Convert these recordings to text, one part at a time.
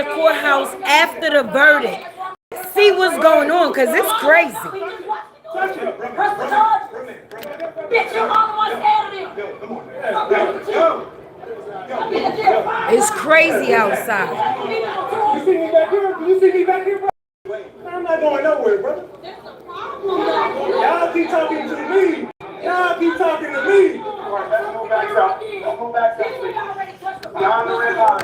the courthouse after the verdict. See what's going on, because it's crazy. It's crazy outside. You see me back here? You see me back here, bro? I'm not going nowhere, brother. Y'all keep talking to me. Y'all keep talking to me. All right, let's move back up. Let's move back up. Down the red line.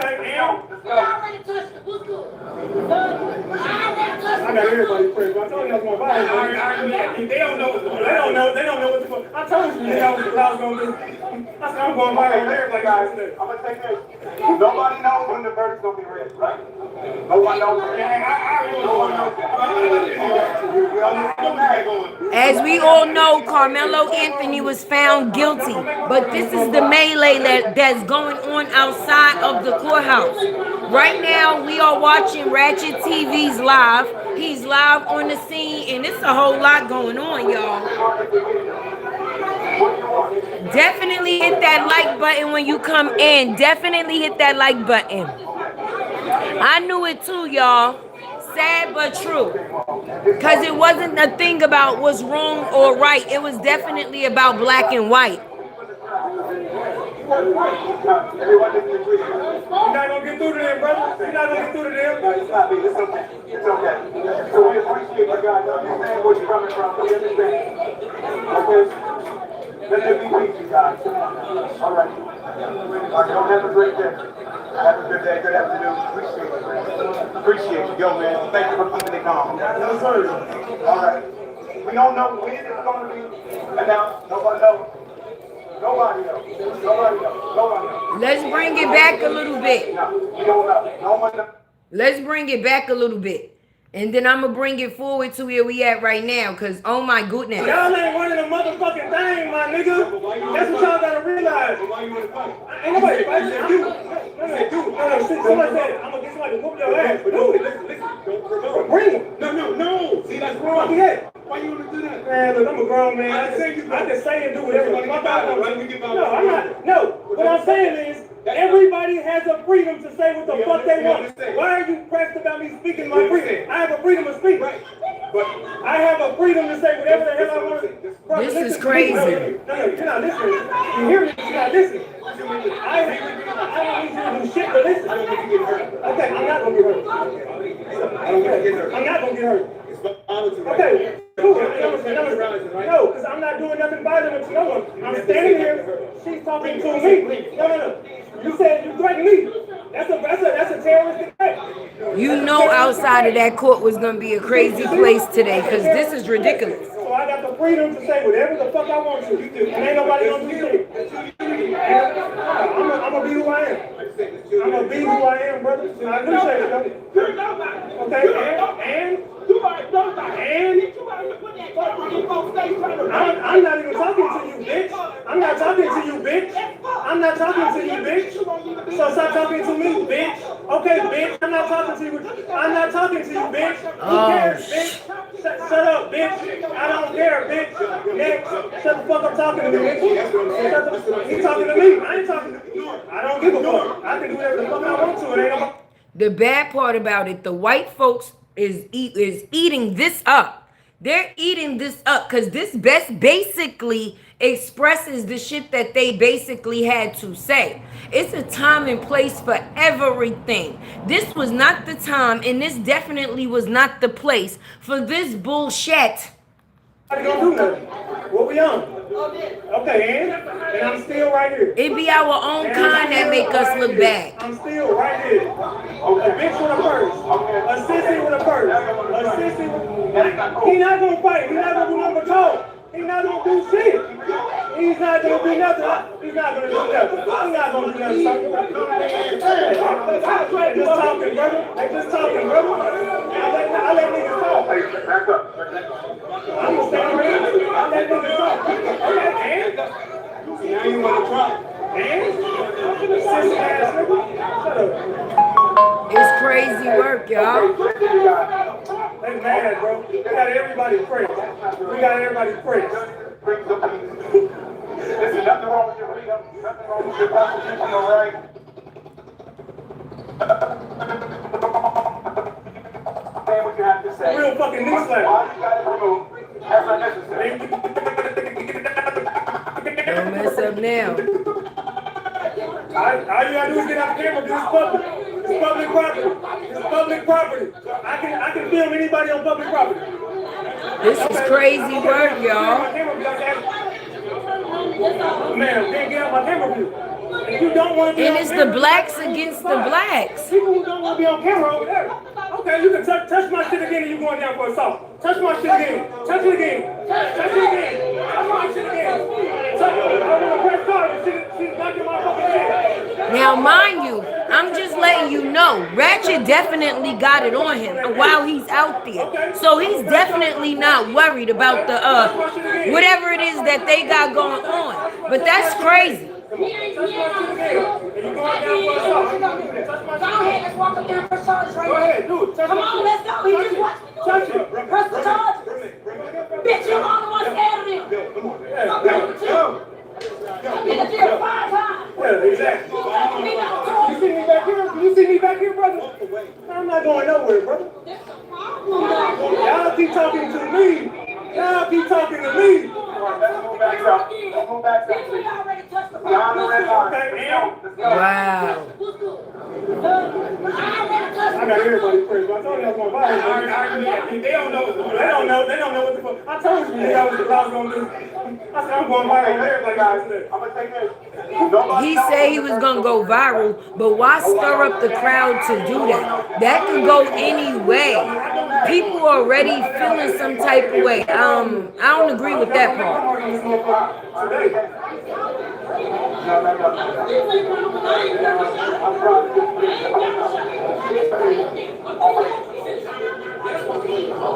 I got everybody praying. I told you I was going to buy it. They don't know what's going on. They don't know what the fuck. I told you I was going to do. I said I'm going to buy it. Everybody, guys, I'm going to take this. Nobody knows when the verdict's going to be ready, right? No one knows. No one knows. As we all know, Karmelo Anthony was found guilty, but this is the melee that's going on outside of the courthouse. Right now, we are watching Ratchet TV's live. He's live on the scene, and it's a whole lot going on, y'all. Definitely hit that like button when you come in. Definitely hit that like button. I knew it too, y'all. Sad but true. Because it wasn't a thing about what's wrong or right. It was definitely about black and white. You're not going to get through to them, brother. You're not going to get through to them. No, it's not me. It's okay. It's okay. So we appreciate you guys. Understand where you're coming from. We understand. Okay? Let there be peace, you guys. All right. All right, y'all have a great day. Have a good day. Good afternoon. Appreciate you, man. Appreciate you. Yo, man. Thank you for keeping it calm. No, sir. All right. We don't know when it's going to be announced. Nobody knows. Nobody knows. Nobody knows. Nobody knows. Let's bring it back a little bit. No, we don't know. No one knows. Let's bring it back a little bit. And then I'm going to bring it forward to where we at right now. Because, oh my goodness. Y'all ain't running the motherfucking thing, my nigga. That's what y'all got to realize. Why you want to fight? Ain't nobody fighting. Somebody said, I'm going to get somebody to whoop your ass. But do it. Listen. Bring him. No. See, that's wrong. Why you want to do that? Man, look, I'm a grown man. I can say and do whatever. No, I'm not. No. What I'm saying is, everybody has a freedom to say what the fuck they want. Why are you pressed about me speaking my freedom? I have a freedom of speech. But I have a freedom to say whatever the hell I want to say. This is crazy. No, you're not listening. You hear me? You're not listening. I don't need you to do shit, but listen. I don't think you get hurt. Okay, I'm not going to get hurt. I don't think you get hurt. I'm not going to get hurt. Okay. Cool. No, because I'm not doing nothing violent to no one. I'm standing here. She's talking to me. No. You said you threatened me. That's a terrorist attack. You know outside of that court was going to be a crazy place today because this is ridiculous. So I got the freedom to say whatever the fuck I want to. And ain't nobody going to do shit. I'm going to be who I am. I'm going to be who I am, brother. I appreciate it, though. Okay, I'm not even talking to you, bitch. I'm not talking to you, bitch. I'm not talking to you, bitch. So stop talking to me, bitch. Okay, bitch. I'm not talking to you. I'm not talking to you, bitch. Who cares, bitch? Shut up, bitch. I don't care, bitch. Next. Shut the fuck up talking to me, bitch. He's talking to me. I ain't talking to you. I don't give a fuck. I can do whatever the fuck I want to. It ain't no... The bad part about it, the white folks is eating this up. They're eating this up because this basically expresses the shit that they basically had to say. It's a time and place for everything. This was not the time, and this definitely was not the place for this bullshit. I don't do nothing. What we on? Okay, and I'm still right here. It be our own kind that make us look bad. I'm still right here. A bitch with a purse. A sissy with a purse. A sissy with... He not gonna fight. He not gonna do nothing but talk. He not gonna do shit. He's not gonna do nothing. He's not gonna do nothing. He's not gonna do nothing. They just talking, brother. They just talking, brother. I let niggas talk. Back up. I'm gonna stand right here. I let niggas talk. Okay, and? Now you wanna try. And? Sissy ass nigga. Shut up. It's crazy work, y'all. They mad, bro. We got everybody pressed. We got everybody pressed. There's nothing wrong with your freedom. Nothing wrong with your constitutional right. real fucking knee slap. Why you got it removed? That's unnecessary. Don't mess up now. All you gotta do is get out the camera because it's public. It's public property. It's public property. I can film anybody on public property. This is crazy work, y'all. Man, can't get out my camera view. If you don't want to be And on it's camera, the blacks against the blacks. people who don't want to be on camera over there. Okay, you can touch my shit again and you going down for assault. Touch my shit again. Touch it again. Touch it again. Touch my shit again. Touch it. I want to press start. She's knocking my fucking head. Now, mind you, I'm just letting you know, Ratchet definitely got it on him while he's out there. So he's definitely not worried about the whatever it is that they got going on. But that's crazy. Touch my shit again. And you going down for assault. Touch my shit. Go ahead, let's walk up there for charge right Go ahead, do it. Come on, let's go. He just watched me. Touch it. Press the charge. Bitch, you're the only one scared of him. Come on, I've been to jail 5 times. Yeah, exactly. You see me back here? You see me back here, brother? I'm not going nowhere, brother. Y'all keep talking to me. Y'all keep talking to me. Let's move back up. Let's move back up. We already touched the Y'all the red line. Wow. I got everybody praised. I told you I was going to buy it. They don't know. They don't know what the fuck. I told you that was what I was going to do. I said I'm going to buy it. Everybody got it. I'm going to take this. He said he was gonna go viral, but why stir up the crowd to do that? That could go any way. People are already feeling some type of way. I don't agree with that part.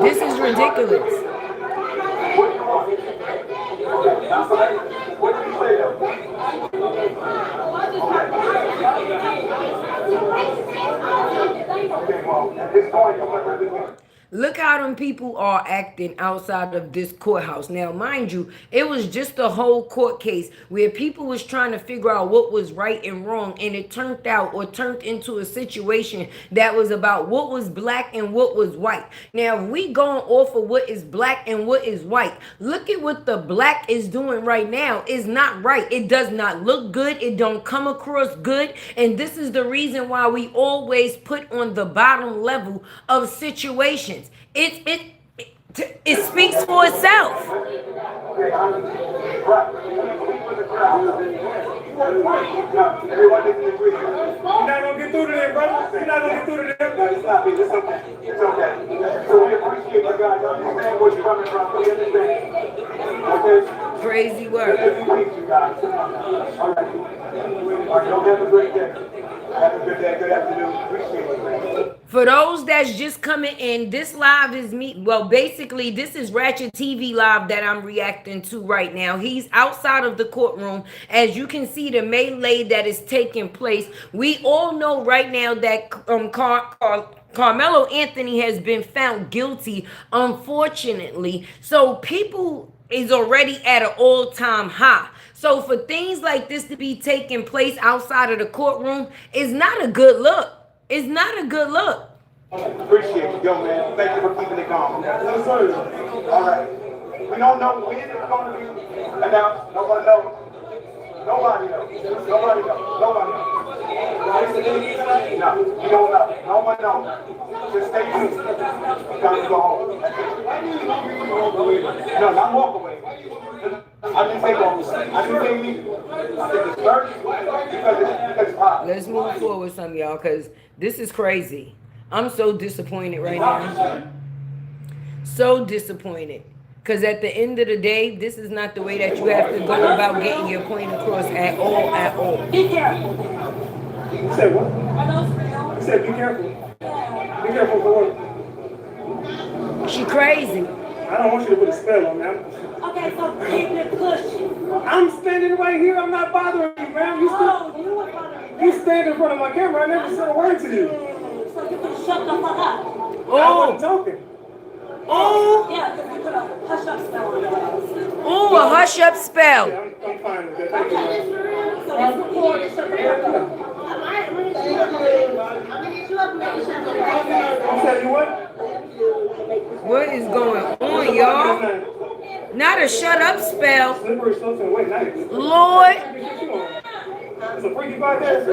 This is ridiculous. Look how them people are acting outside of this courthouse. Now, mind you, it was just a whole court case where people was trying to figure out what was right and wrong, and it turned into a situation that was about what was black and what was white. Now, if we going off of what is black and what is white, look at what the black is doing right now. It's not right. It does not look good. It don't come across good. And this is the reason why we always put on the bottom level of situations. It speaks for itself. Everyone needs to agree. You're not going to get through to them, brother. You're not going to get through to them. No, it's not me. It's okay. It's okay. So we appreciate you guys. Understand where you're coming from. We understand. Okay? Crazy work. You guys. All right. All right. Don't have a great day. Have a good day. Good afternoon. Appreciate it. For those that's just coming in, this live is me. Well, basically, this is Ratchet TV Live that I'm reacting to right now. He's outside of the courtroom. As you can see, the melee that is taking place. We all know right now that Karmelo Anthony has been found guilty, unfortunately. So people is already at an all-time high. So for things like this to be taking place outside of the courtroom is not a good look. It's not a good look. Appreciate you, yo, man. Thank you for keeping it calm. Yes, sir. All right. We don't know when it's going to be announced. Nobody knows. Nobody knows. Nobody knows. Nobody knows. No, we don't know. No one knows. Just stay tuned. Time to go home. No, not walk away. I didn't say walk away. I didn't say leave. I said disperse because it's hot. Let's move forward with some, y'all, because this is crazy. I'm so disappointed right now. So disappointed. Because at the end of the day, this is not the way that you have to go about getting your point across at all, at all. Be careful. You said what? You said be careful. Be careful for what? She crazy. I don't want you to put a spell on that. Okay, so keep it pushing. I'm standing right here. I'm not bothering you, man. You stand in front of my camera. I never said a word to you. So you can shut the fuck up. I wasn't talking. Oh, Yeah, because we put a hush up spell on your ass. oh, a hush up spell. Yeah, I'm fine with that. Thank you, man. So that's recorded. Shut the fuck up. I'll tell you what. What is going on, y'all? Not a shut up spell. Slippery slopes and wet nights. Lord. It's a freaky podcast.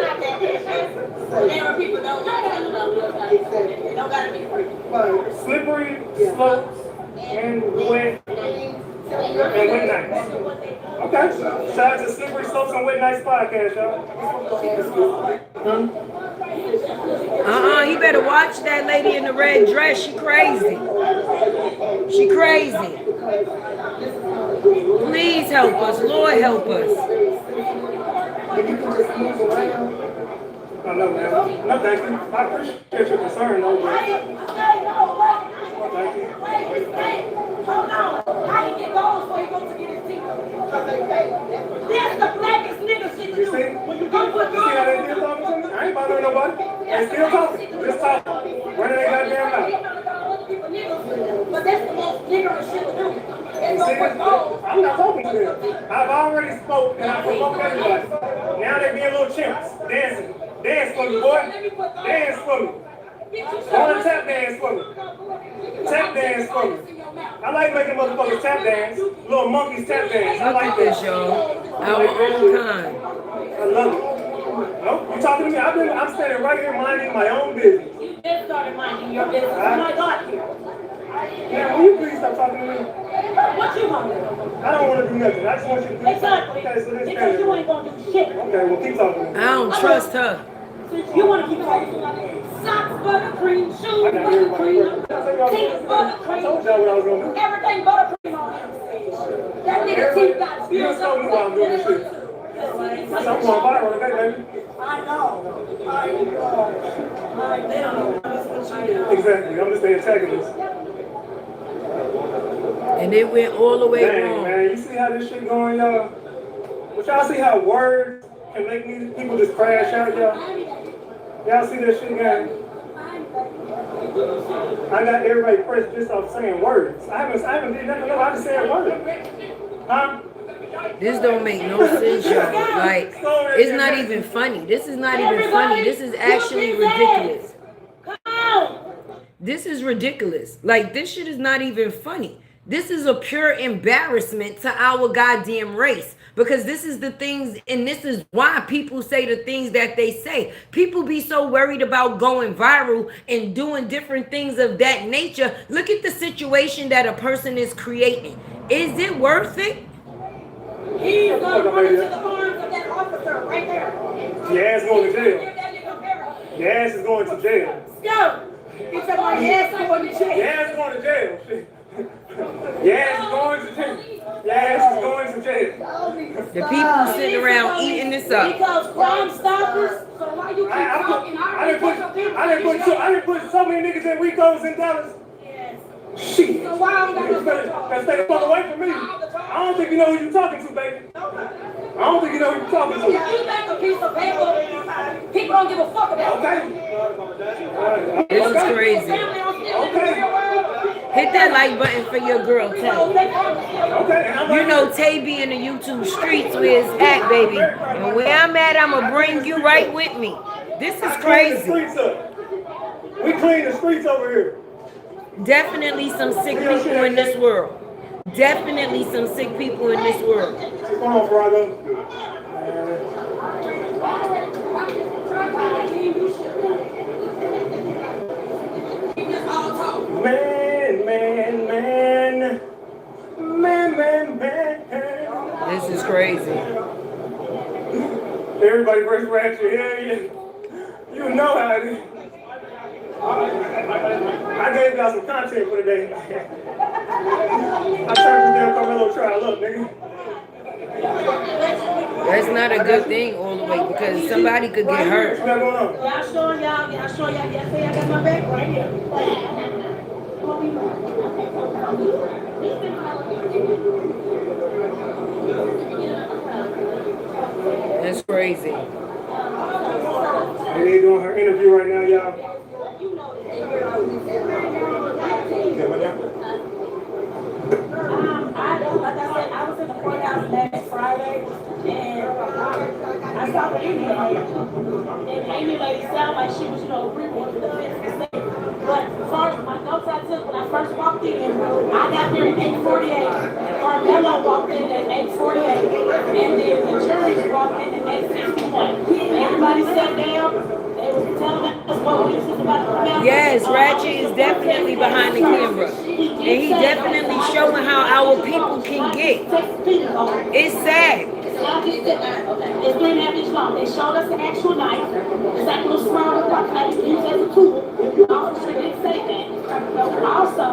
People don't like it. They don't gotta be free. Slippery slopes and wet nights. Okay. Shout out to Slippery Slopes and Wet Nights podcast, y'all. You better watch that lady in the red dress. She crazy. She crazy. Please help us. Lord, help us. I know, man. No, thank you. I appreciate your concern, though. Thank you. Hold on. How you get goals before you go to get his teeth? That's the blackest nigga shit to do. You see? When you go put You see how they still talking to me? I ain't bothering nobody. They still talking. Just talking. Running their goddamn mouth. But that's the most niggerish shit to do. I'm not talking to them. I've already spoke and I provoked everybody. Now they being little chimps. Dancing. Dance for me, boy. Dance for me. Go and tap dance for me. Tap dance for me. I like making motherfuckers tap dance. Little monkeys tap dance. I Look like at this, that. y'all. Our own kind. I love it. Nope, you talking to me? I'm standing right here minding my own business. You just started minding your business when I got here. Yeah, will you please stop talking to me? What you want to do? I don't want to do nothing. I just want you to do something. Exactly. Okay, so let's Because you ain't going to do shit. Okay, well, keep talking to me. I don't trust her. You want to keep talking. Socks, buttercream, shoes, I got everybody buttercream, first. teeth, I buttercream. told y'all what I was going to do. Everything buttercream on him. That nigga teeth got You spills just told me why I'm doing this shit. I'm going viral today, baby. I know. Exactly. I'm just the antagonist. And it went all the way Dang, wrong. man. You see how this shit going, y'all? But y'all see how words can make people just crash out, y'all? Y'all see that shit, gang? I got everybody pressed just off saying words. I haven't did nothing. I just said words. Huh? This don't make no sense, y'all. Like, it's not even funny. This is not even funny. This is actually ridiculous. This is ridiculous. Like, this shit is not even funny. This is a pure embarrassment to our goddamn race. Because this is the things, and this is why people say the things that they say. People be so worried about going viral and doing different things of that nature. Look at the situation that a person is creating. Is it worth it? He's going to run into the arms of that officer right there. Your ass going to jail. Your ass is going to jail. Go! He said my ass going to jail. Your ass going to jail. Your ass is going to jail. Your ass is going to jail. The people sitting around eating this up. Because Crime Stoppers, so why you keep talking? I didn't put so many niggas in Ricos in Dallas. Shit. So why I'm gonna Stay the fuck away from me. I don't think you know who you're talking to, baby. I don't think you know who you're talking to. If you make a piece of paper, people don't give a fuck about it. Okay. This is crazy. Okay. Hit that like button for your girl, Tay. Okay. You know Tay be in the YouTube streets where it's at, baby. And where I'm at, I'ma bring you right with me. This is crazy. We clean the streets over here. Definitely some sick people in this world. Definitely some sick people in this world. Come on, Brago. Man. This is crazy. Everybody first reaction, yeah. You know how it is. I gave y'all some content for today. I turned this damn Karmelo trial up, nigga. That's not a good thing all the way because somebody could get hurt. Y'all showing y'all, yesterday I got my back right here. That's crazy. They doing her interview right now, y'all. Like I said, I was in the courthouse last Friday, and I saw the Amy lady. And the Amy lady sounded like she was, agreeing with the defense. But as far as my notes I took when I first walked in, I got there at 8:48. Karmelo walked in at 8:48. And then the jury walked in at 8:51. Everybody sat down. They were telling us what we was about to come out. Yes, Ratchet is definitely behind the camera. And he definitely showing how our people can get. It's sad. It's 3.5 inches long. They showed us the actual knife. It's like a little small rock knife used as a tool. The officer didn't say that. Also,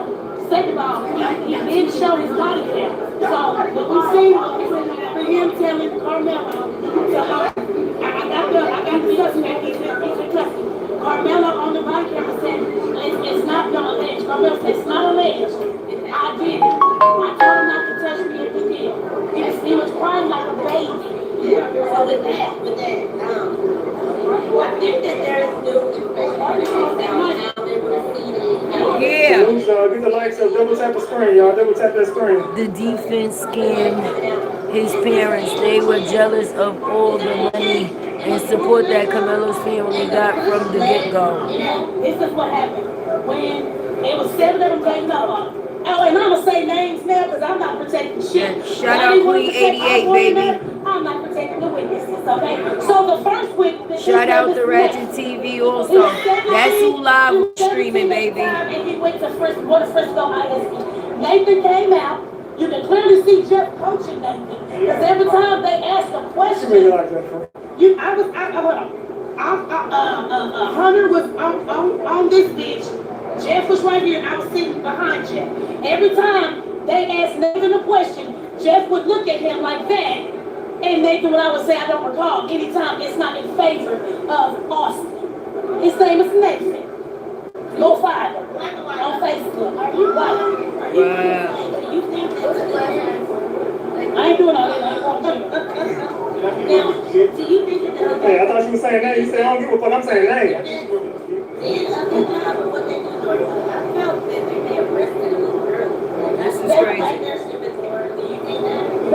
second of all, he didn't show his body cam. So what we see was him telling Karmelo, I got the suspect, he's in custody. Karmelo on the body camera said, it's not alleged. Karmelo said, it's not alleged. I did it. I told him not to touch me if he did. He was crying like a baby. Yeah. So with that, I think that there is new information down now that we're seeing. Yeah. Get the likes up, double tap the screen, y'all. Double tap that screen. The defense scammed his parents. They were jealous of all the money and support that Karmelo's family got from the get-go. This is what happened. When it was 7 of them came up. Oh, and I'm going to say names now because I'm not protecting shit. Yeah, shout out Queen 88, baby. I'm not protecting the witnesses, okay? So the first witness... Shout out to Ratchet TV also. That's who live streaming, baby. And he went to first go ISP. Nathan came out. You can clearly see Jeff coaching Nathan. Because every time they ask a question... Hunter was on this bench. Jeff was right here, and I was sitting behind Jeff. Every time they asked Nathan a question, Jeff would look at him like that, and Nathan would always say, I don't recall, anytime it's not in favor of Austin. His name is Nathan. Go find him on Facebook. Wow. I ain't doing all that. Now, do you think that... Hey, I thought you were saying that. You said, I don't give a fuck, I'm saying that. This is crazy.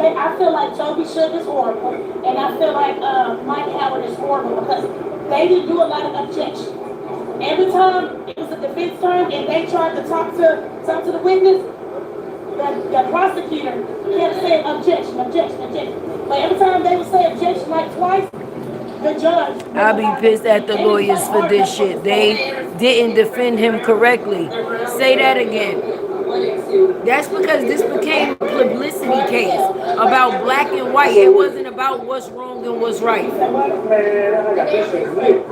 I feel like Toby Shook is horrible, and I feel like Mike Howard is horrible because they didn't do a lot of objection. Every time it was a defense turn and they tried to talk to the witness, the prosecutor kept saying objection. But every time they would say objection like twice, the judge... I'll be pissed at the lawyers for this shit. They didn't defend him correctly. Say that again. That's because this became a publicity case about black and white. It wasn't about what's wrong and what's right. Man, I got this shit lit.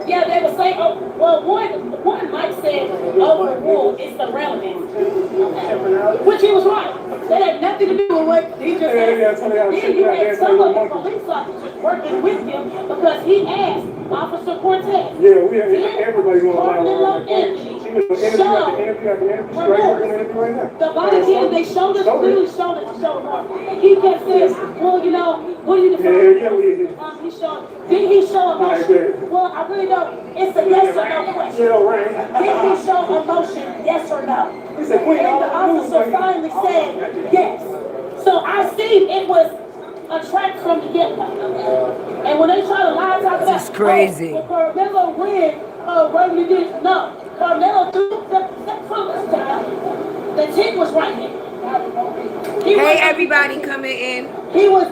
Yeah, they would say, oh, well, one might say overruled is irrelevant. Which he was right. That had nothing to do with what he just said. Then you had some of the police officers working with him because he asked Officer Cortez. Yeah, we have everybody going Karmelo Anthony. The body cam, they showed us, clearly showed it to show more. He kept saying, well, you know, what are you defending? Did he show emotion? Well, I really don't. It's a yes or no question. Did he show emotion? Yes or no? And the officer finally said yes. So I see it was a track from the get-go. And when they try to lie about that, this is crazy. Well, Karmelo win, Rodney did no. Karmelo threw the focus down. The tick was right there. Hey, everybody coming in. He was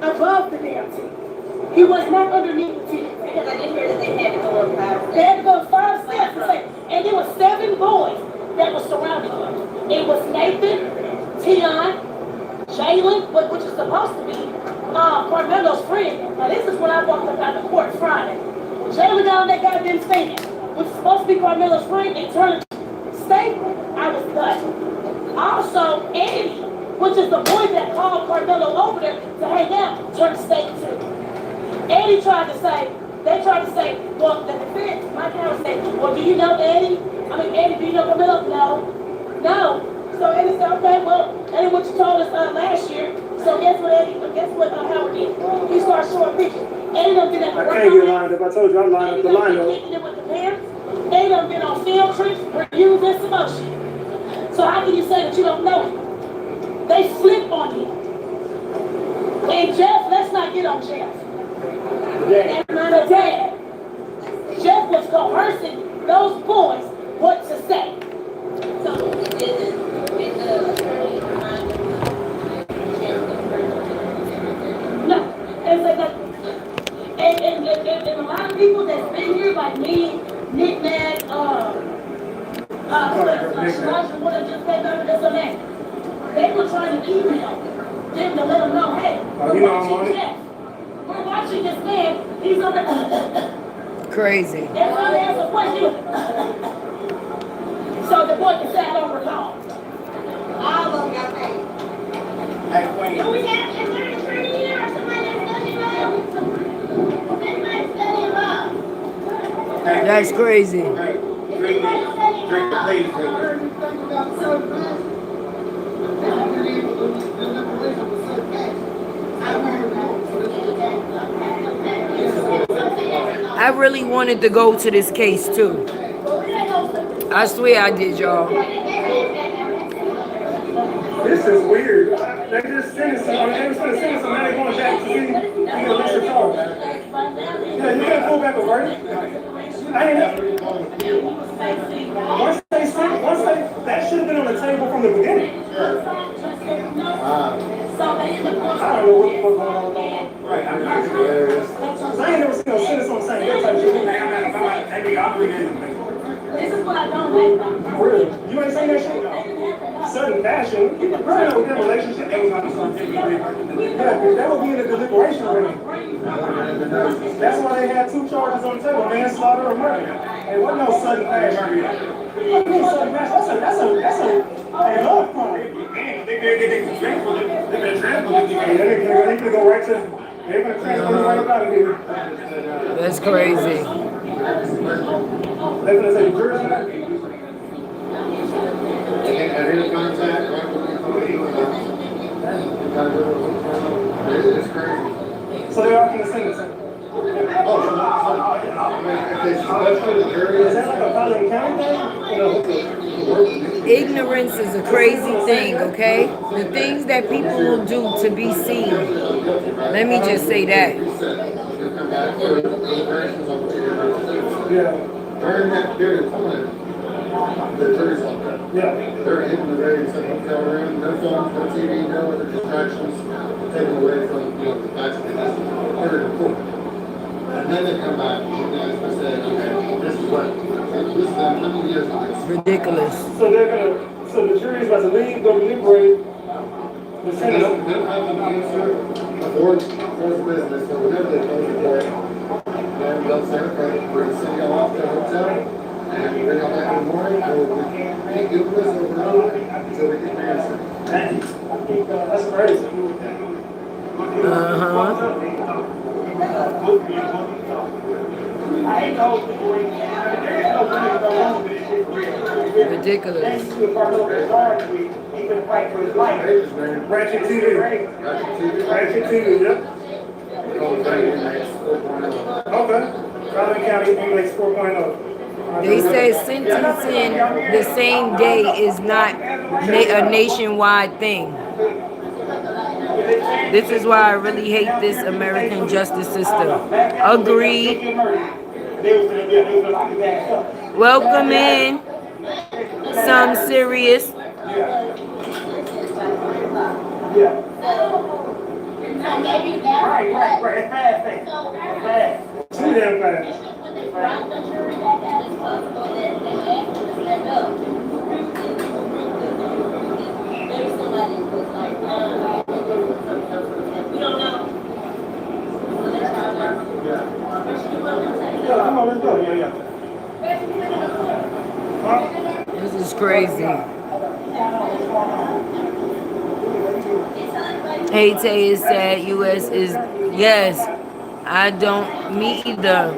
above the damn tick. He was not underneath the tick. Because I didn't hear that they had to go up 5 steps. They had to go 5 steps. And there were 7 boys that were surrounding him. It was Nathan, Tion, Jalen, which is supposed to be Karmelo's friend. Now this is when I walked up out the court Friday. Jalen got on that goddamn stand, which is supposed to be Karmelo's friend, and turned state. I was done. Also, Eddie, which is the boy that called Karmelo over there to hang out, turned state too. Eddie tried to say, well, the defense, my counsel said, well, do you know Eddie? Eddie, do you know Karmelo? No. So Eddie said, okay, well, that ain't what you told us last year. So guess what Howard did? He started showing pictures. Eddie done been at the I can't get lined up. I told you I lined up the lineup. Kicking it with the parents. Eddie done been on field trips, reviews, and emotion. So how can you say that you don't know him? They flipped on him. And Jeff, let's not get on Jeff. And the dad. Jeff was coercing those boys what to say. No. And, like, and a lot of people that's been here, like me, Nick Mac, Roger would have just said none of this or that. They were trying to email them to let them know, hey, we're watching Jeff. We're watching this man. He's on the Crazy. Every time they ask a question, so the boy can say, I don't recall. All of them got paid. Do we have a 30 years somebody that's studying law? Anybody studying law? That's crazy. I really wanted to go to this case too. I swear I did, y'all. This is weird. They just sentenced him. They were going to sentence him. Now they're going back to see lesser charge. Yeah, you can't pull back a verdict. I didn't know. Once they, that should have been on the table from the beginning. I don't know what's going on. Right. I ain't never seen no sentence on the same day type shit. This is what I don't like about Really? You ain't seen that shit? Certain fashion, you can probably know their relationship. Yeah, that would be in the deliberation room. That's why they had two charges on the table, manslaughter or murder. There wasn't no sudden fashion. What do you mean sudden fashion? That's a love crime. They could go right to, they're going to transfer you right up out of here. That's crazy. They're going to say jury. So they're off in the sentence. Is that like a Collin County thing? Ignorance is a crazy thing, okay? The things that people will do to be seen. Let me just say that. Yeah. During that period of time, the jury's like that. Yeah. They're in the very hotel room, no phones, no TV, no other distractions, taken away from, the facts that they just heard in court. And then they come back and they say, okay, this is what, this is how many years of this. Ridiculous. So the jury's about to leave, go deliberate. The They sentence. don't have an answer before business, so whenever they close the court, then they'll say, okay, we're going to send y'all off to a hotel, and bring y'all back in the morning, or we can't do this overnight until we get the answer. That's crazy. Ridiculous. Ratchet TV. Ratchet TV, yep. Okay. Collin County Inmates 4.0. They said sentencing the same day is not a nationwide thing. This is why I really hate this American justice system. Agreed. Welcome in. Some serious. Right. It's fast. Too damn fast. Yeah, come on, let's go. Yeah. This is crazy. Hey Tay is sad. US is yes. I don't me either.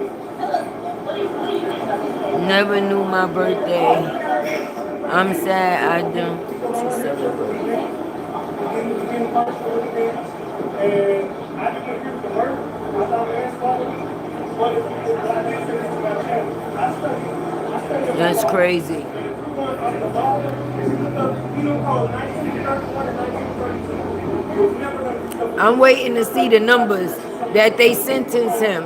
Never knew my birthday. I'm sad I don't to celebrate. That's crazy. I'm waiting to see the numbers that they sentence him.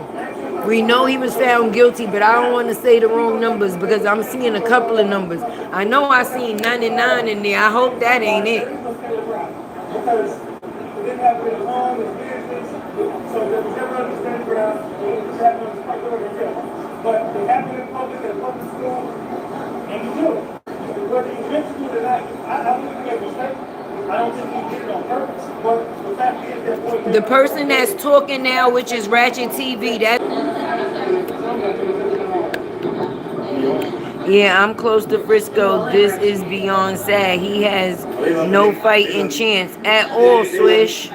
We know he was found guilty, but I don't want to say the wrong numbers because I'm seeing a couple of numbers. I know I seen 99 in there. I hope that ain't it. Because it didn't happen in his home, his business, so there was never understanding ground. It just happened on the public area. But it happened in public, in a public school, and you do it. Whether you meant to do it or not, I don't think he made a mistake. I don't think he did it on purpose. But the fact is that boy, The person that's talking now, which is Ratchet TV, that yeah, I'm close to Frisco. This is beyond sad. He has no fighting chance at all, Swish.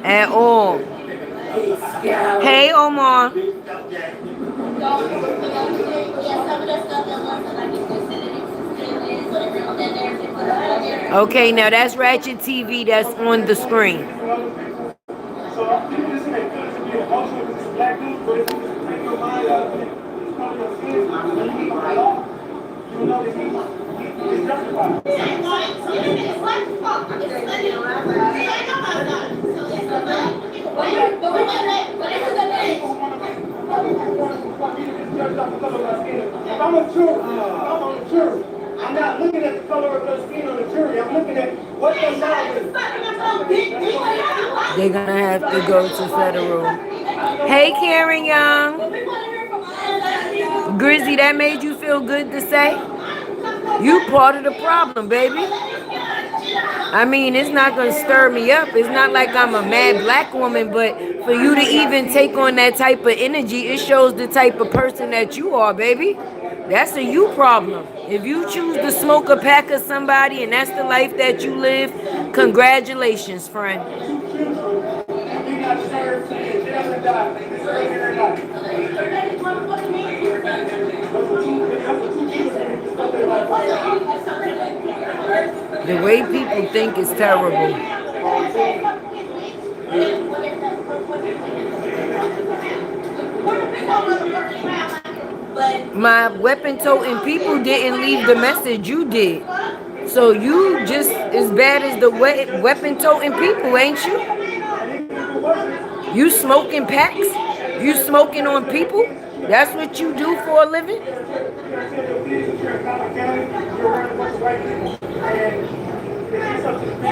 At all. Hey, Omar. Okay, now that's Ratchet TV that's on the screen. so people just say, it could be emotional because it's black dude, but if you just take your mind out of it, it's part of your skin, and you keep it off, you know that he's justified. If I'm a jury, I'm not looking at the color of their skin on the jury. I'm looking at what they know is. They're gonna have to go to federal. Hey, Karen Young. Grizzy, that made you feel good to say? You part of the problem, baby. I mean, it's not gonna stir me up. It's not like I'm a mad black woman, but for you to even take on that type of energy, it shows the type of person that you are, baby. That's a you problem. If you choose to smoke a pack of somebody and that's the life that you live, congratulations, friend. The way people think is terrible. My weapon toting people didn't leave the message, you did. So you just as bad as the weapon toting people, ain't you? You smoking packs? You smoking on people? That's what you do for a living?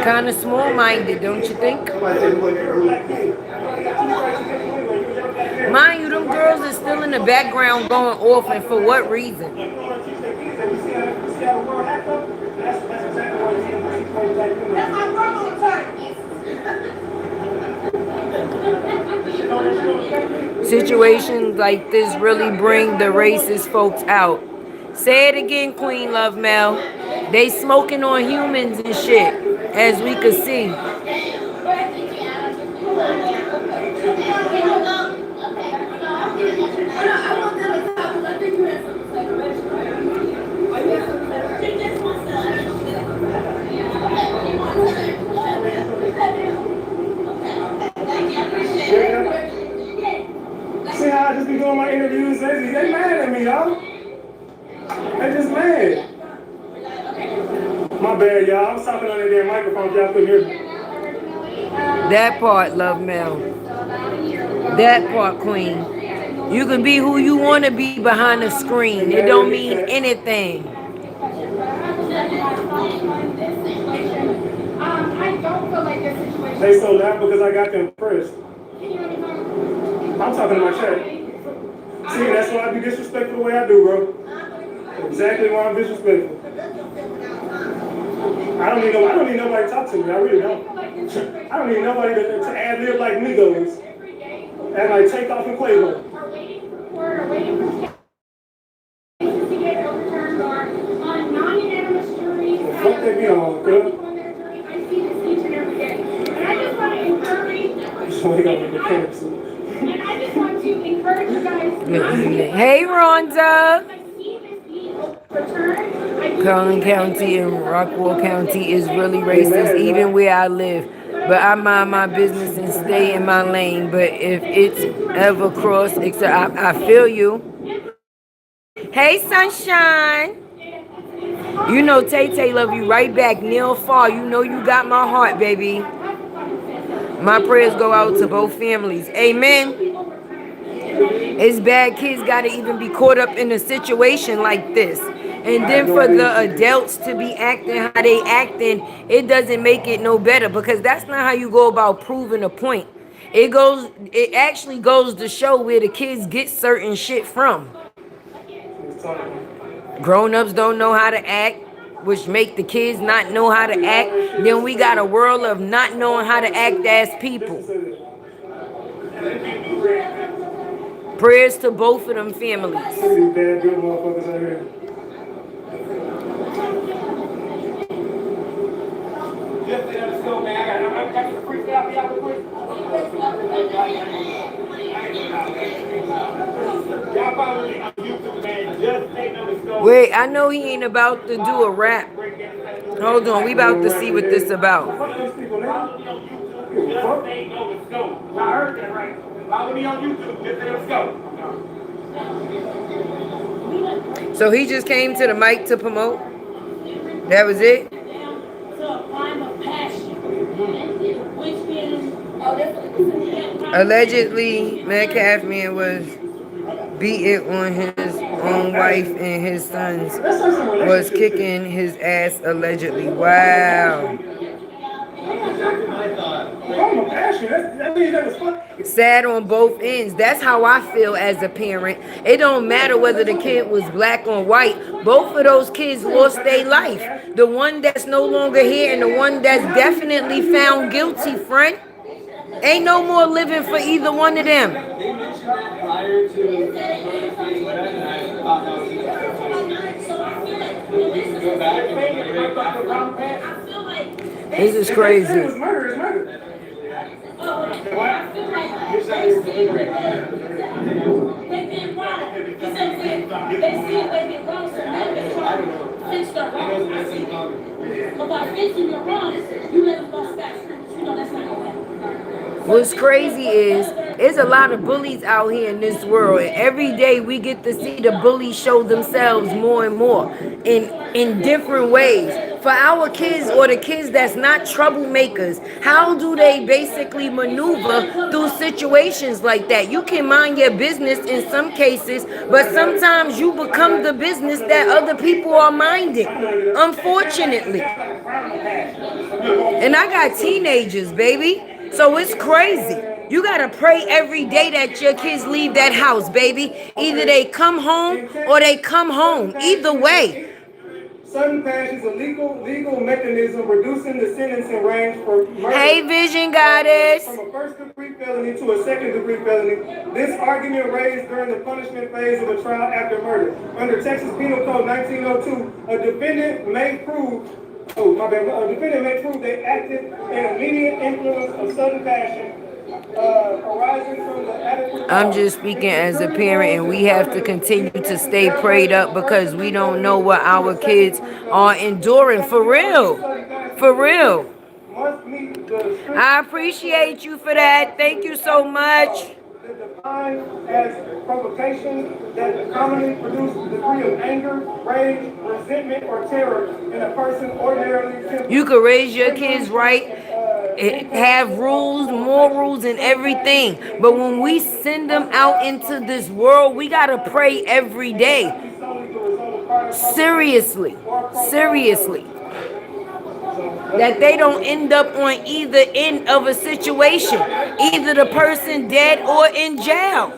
Kind of small-minded, don't you think? Mind you, them girls are still in the background going off, and for what reason? Situations like this really bring the racist folks out. Say it again, Queen Love Mel. They smoking on humans and shit, as we could see. See how I just be doing my interviews lately? They mad at me, y'all. They just mad. My bad, y'all. I was talking on that damn microphone, y'all couldn't hear me. That part, Love Mel. That part, Queen. You can be who you want to be behind the screen. It don't mean anything. They so loud because I got them pressed. I'm talking to my chat. See, that's why I be disrespectful the way I do, bro. Exactly why I'm disrespectful. I don't need nobody to talk to me. I really don't. I don't need nobody to ad lib like Migos and like take off and Quavo. Fuck that be on, girl. So we got the parents. And I just want to encourage you guys. Hey, Rhonda. Collin County and Rockwell County is really racist, even where I live. But I mind my business and stay in my lane. But if it's ever crossed, I feel you. Hey, sunshine. You know Tay love you right back. Neil Farr, you know you got my heart, baby. My prayers go out to both families. Amen. It's bad kids got to even be caught up in a situation like this. And then for the adults to be acting how they acting, it doesn't make it no better, because that's not how you go about proving a point. It actually goes to show where the kids get certain shit from. Grown-ups don't know how to act, which make the kids not know how to act. Then we got a world of not knowing how to act as people. Prayers to both of them families. Wait, I know he ain't about to do a rap. Hold on, we about to see what this about. So he just came to the mic to promote? That was it? Allegedly, Metcalf man was beating on his own wife, and his sons was kicking his ass allegedly. Wow. Sad on both ends. That's how I feel as a parent. It don't matter whether the kid was black or white. Both of those kids lost their life. The one that's no longer here and the one that's definitely found guilty, friend. Ain't no more living for either one of them. This is crazy. What's crazy is there's a lot of bullies out here in this world, and every day we get to see the bullies show themselves more and more in different ways. For our kids or the kids that's not troublemakers, how do they basically maneuver through situations like that? You can mind your business in some cases, but sometimes you become the business that other people are minding, unfortunately. And I got teenagers, baby. So it's crazy. You gotta pray every day that your kids leave that house, baby. Either they come home or they come home. Either way. Sudden passage is a legal mechanism reducing the sentencing range for murder. Hey, Vision Goddess. From a first-degree felony to a second-degree felony. This argument raised during the punishment phase of a trial after murder. Under Texas Penal Code 1902, a defendant may prove they acted in immediate influence of sudden passion arising from the adequate. I'm just speaking as a parent, and we have to continue to stay prayed up because we don't know what our kids are enduring. For real. For real. I appreciate you for that. Thank you so much. Defined as provocation that commonly produces a degree of anger, rage, resentment, or terror in a person ordinarily. You can raise your kids right, have rules, morals, and everything. But when we send them out into this world, we gotta pray every day. Seriously. Seriously. That they don't end up on either end of a situation, either the person dead or in jail.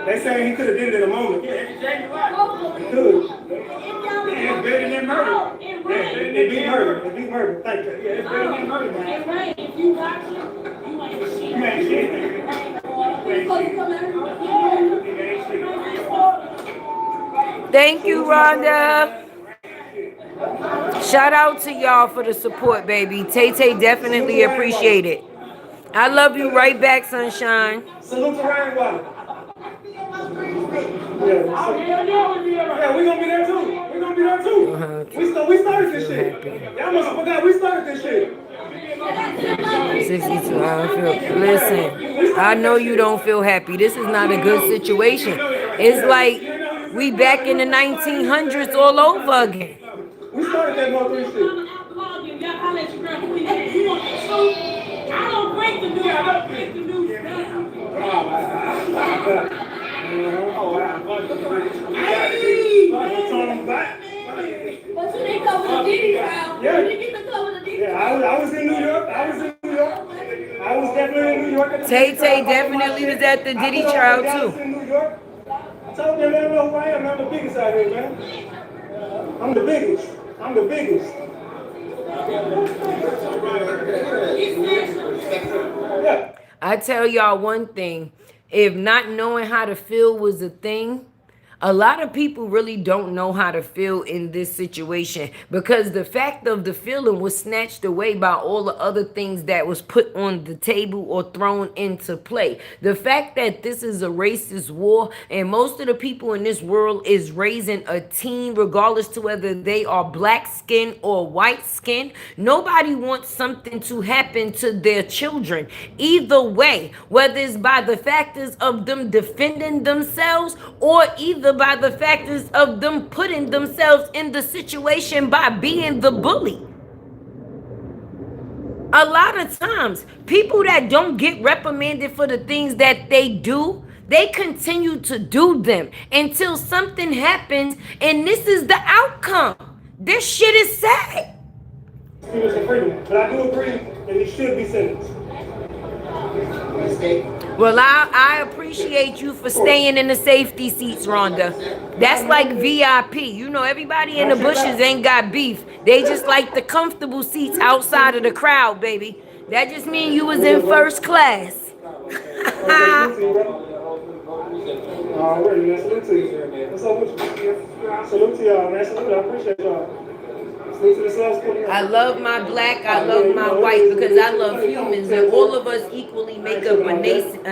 They say he could have did it in a moment. Yeah, it changed a lot. He could. It's better than murder. It beat murder. It beat murder. Thank you. Yeah, it's better than murder, man. Right. If you watch it, you ain't shit. You ain't shit. Thank you, Rhonda. Shout out to y'all for the support, baby. Tay definitely appreciate it. I love you right back, sunshine. Salute to Rainwater. Yeah, we're gonna be there too. We're gonna be there too. We started this shit. Y'all must have forgot we started this shit. 62. I don't feel. Listen, I know you don't feel happy. This is not a good situation. It's like we back in the 1900s all over again. We started that more shit. I'll let you grab me. You want the truth? I don't break the news. I don't break the news down. Hey, but you didn't cover the Diddy trial. You didn't get to cover the Diddy trial. I was in New York. I was definitely in New York. Tay definitely was at the Diddy trial too. In New York. I told them, they know who I am. I'm the biggest out here, man. I'm the biggest. Yeah. I tell y'all one thing, if not knowing how to feel was a thing, a lot of people really don't know how to feel in this situation, because the fact of the feeling was snatched away by all the other things that was put on the table or thrown into play. The fact that this is a racist war and most of the people in this world is raising a teen, regardless to whether they are black skin or white skin, nobody wants something to happen to their children. Either way, whether it's by the factors of them defending themselves or either by the factors of them putting themselves in the situation by being the bully. A lot of times, people that don't get reprimanded for the things that they do, they continue to do them until something happens, and this is the outcome. This shit is sad. He was a freedom, but I do agree that he should be sentenced. Well, I appreciate you for staying in the safety seats, Rhonda. That's like VIP. You know, everybody in the bushes ain't got beef. They just like the comfortable seats outside of the crowd, baby. That just means you was in first class. Already, man. Salute to you. What's up with you? Salute to y'all, man. Salute. I appreciate y'all. I love my black, I love my white, because I love humans, and all of us equally make up a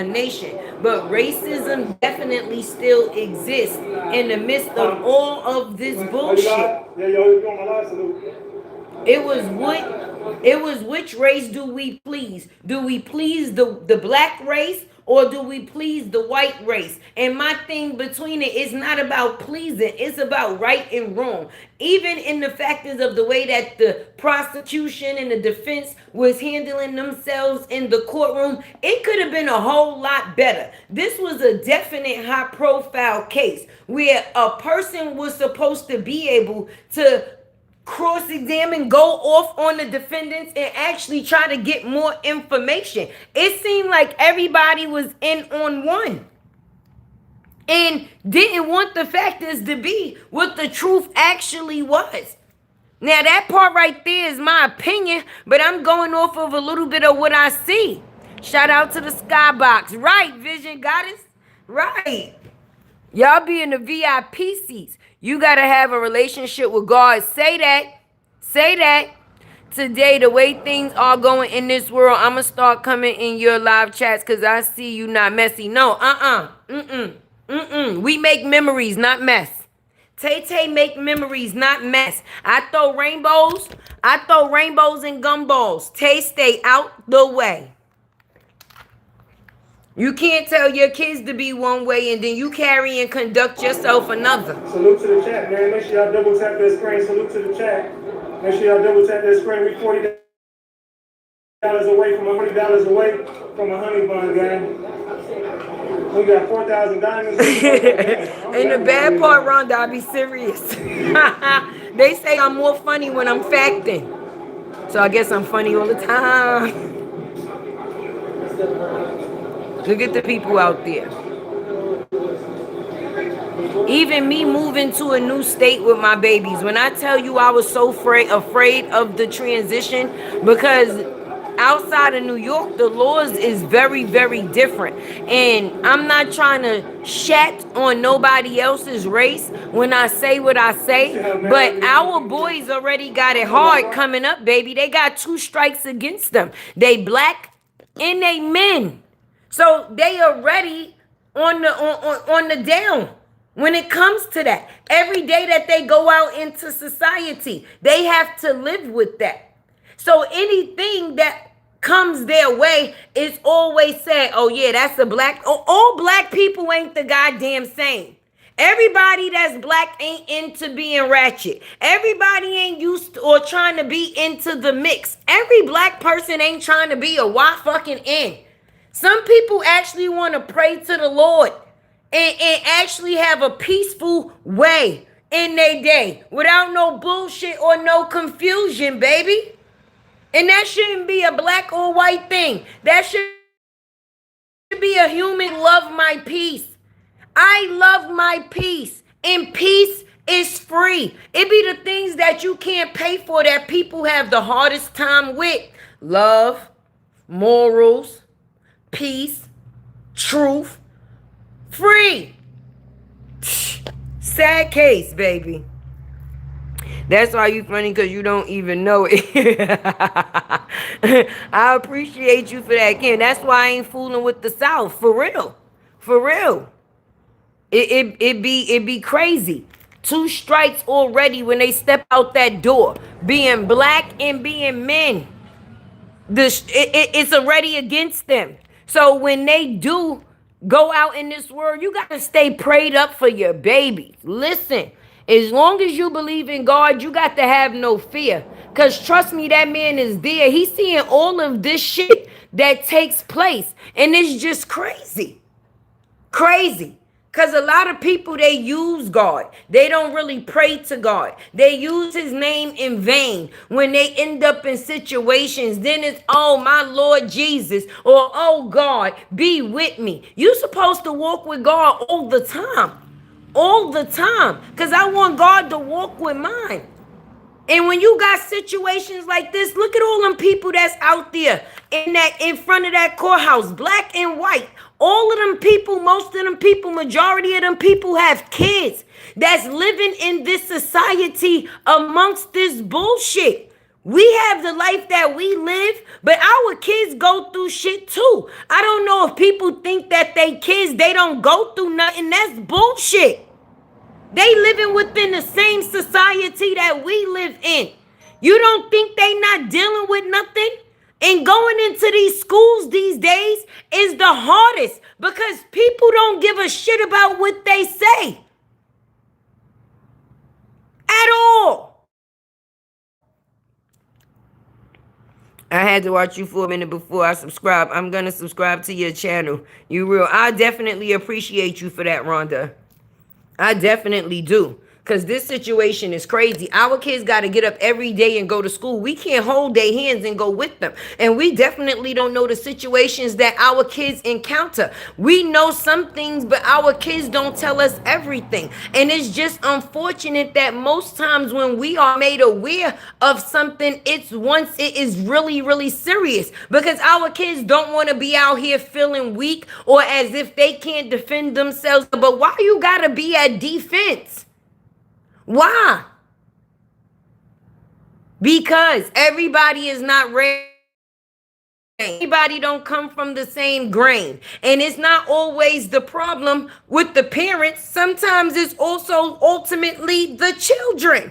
nation. But racism definitely still exists in the midst of all of this bullshit. It was which race do we please? Do we please the black race, or do we please the white race? And my thing between it is not about pleasing, it's about right and wrong. Even in the factors of the way that the prosecution and the defense was handling themselves in the courtroom, it could have been a whole lot better. This was a definite high profile case where a person was supposed to be able to cross-examine, go off on the defendants, and actually try to get more information. It seemed like everybody was in on one and didn't want the factors to be what the truth actually was. Now, that part right there is my opinion, but I'm going off of a little bit of what I see. Shout out to the Skybox. Right, Vision Goddess? Right. Y'all be in the VIP seats. You got to have a relationship with God. Say that. Say that. Today, the way things are going in this world, I'm going to start coming in your live chats because I see you not messy. No, we make memories, not mess. Tay make memories, not mess. I throw rainbows and gumballs. Tay, stay out the way. You can't tell your kids to be one way and then you carry and conduct yourself another. Salute to the chat, man. Make sure y'all double tap that screen. Salute to the chat. Make sure y'all double tap that screen. We $40 away from a honey bun, gang. We got 4,000 diamonds. And the bad part, Rhonda, I'll be serious. They say I'm more funny when I'm facting. So I guess I'm funny all the time. Look at the people out there. Even me moving to a new state with my babies. When I tell you I was so afraid of the transition, because outside of New York, the laws is very, very different. And I'm not trying to shat on nobody else's race when I say what I say, but our boys already got it hard coming up, baby. They got 2 strikes against them. They black and they men. So they are ready on the down when it comes to that. Every day that they go out into society, they have to live with that. So anything that comes their way is always said, oh yeah, that's a black. Oh, all black people ain't the goddamn same. Everybody that's black ain't into being ratchet. Everybody ain't used to or trying to be into the mix. Every black person ain't trying to be a Y fucking N. Some people actually want to pray to the Lord and actually have a peaceful way in their day without no bullshit or no confusion, baby. And that shouldn't be a black or white thing. That should be a human. Love my peace. I love my peace. And peace is free. It be the things that you can't pay for that people have the hardest time with. Love, morals, peace, truth, free. Sad case, baby. That's why you funny, because you don't even know it. I appreciate you for that, Ken. That's why I ain't fooling with the South. For real. For real. It be crazy. 2 strikes already when they step out that door. Being black and being men. It's already against them. So when they do go out in this world, you got to stay prayed up for your babies. Listen, as long as you believe in God, you got to have no fear. Because trust me, that man is there. He's seeing all of this shit that takes place. And it's just crazy. Crazy. Because a lot of people, they use God. They don't really pray to God. They use his name in vain. When they end up in situations, then it's, oh, my Lord Jesus, or oh, God, be with me. You're supposed to walk with God all the time. All the time. Because I want God to walk with mine. And when you got situations like this, look at all them people that's out there in front of that courthouse, black and white. All of them people, most of them people, majority of them people have kids that's living in this society amongst this bullshit. We have the life that we live, but our kids go through shit too. I don't know if people think that they kids, they don't go through nothing. That's bullshit. They living within the same society that we live in. You don't think they not dealing with nothing? And going into these schools these days is the hardest because people don't give a shit about what they say. At all. I had to watch you for a minute before I subscribe. I'm going to subscribe to your channel. You real. I definitely appreciate you for that, Rhonda. I definitely do. Because this situation is crazy. Our kids got to get up every day and go to school. We can't hold their hands and go with them. And we definitely don't know the situations that our kids encounter. We know some things, but our kids don't tell us everything. And it's just unfortunate that most times when we are made aware of something, it's once it is really, really serious. Because our kids don't want to be out here feeling weak or as if they can't defend themselves. But why you got to be at defense? Why? Because everybody is not ready. Everybody don't come from the same grain. And it's not always the problem with the parents. Sometimes it's also ultimately the children.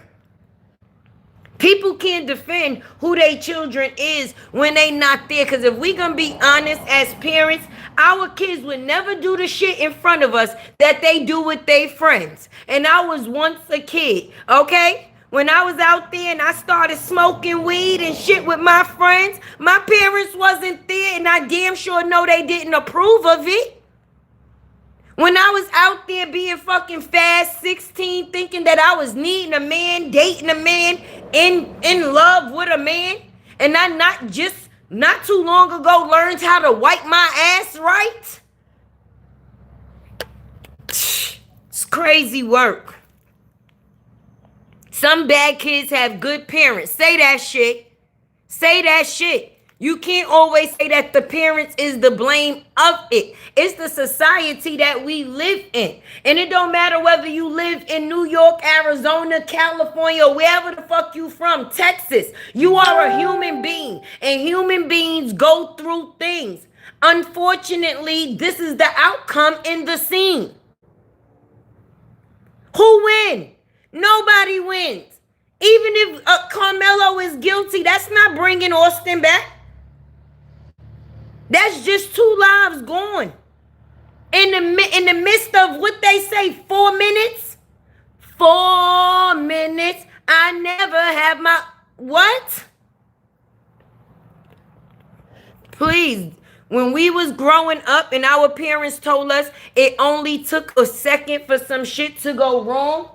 People can't defend who their children is when they not there. Because if we gonna be honest as parents, our kids would never do the shit in front of us that they do with their friends. And I was once a kid, okay? When I was out there and I started smoking weed and shit with my friends, my parents wasn't there and I damn sure know they didn't approve of it. When I was out there being fucking fast 16, thinking that I was needing a man, dating a man, in love with a man, and I not too long ago learned how to wipe my ass right. It's crazy work. Some bad kids have good parents. Say that shit. Say that shit. You can't always say that the parents is the blame of it. It's the society that we live in. And it don't matter whether you live in New York, Arizona, California, or wherever the fuck you from, Texas. You are a human being. And human beings go through things. Unfortunately, this is the outcome in the scene. Who wins? Nobody wins. Even if Karmelo is guilty, that's not bringing Austin back. That's just 2 lives gone. In the midst of what they say, 4 minutes. 4 minutes. I never have my what? Please. When we was growing up and our parents told us it only took a second for some shit to go wrong,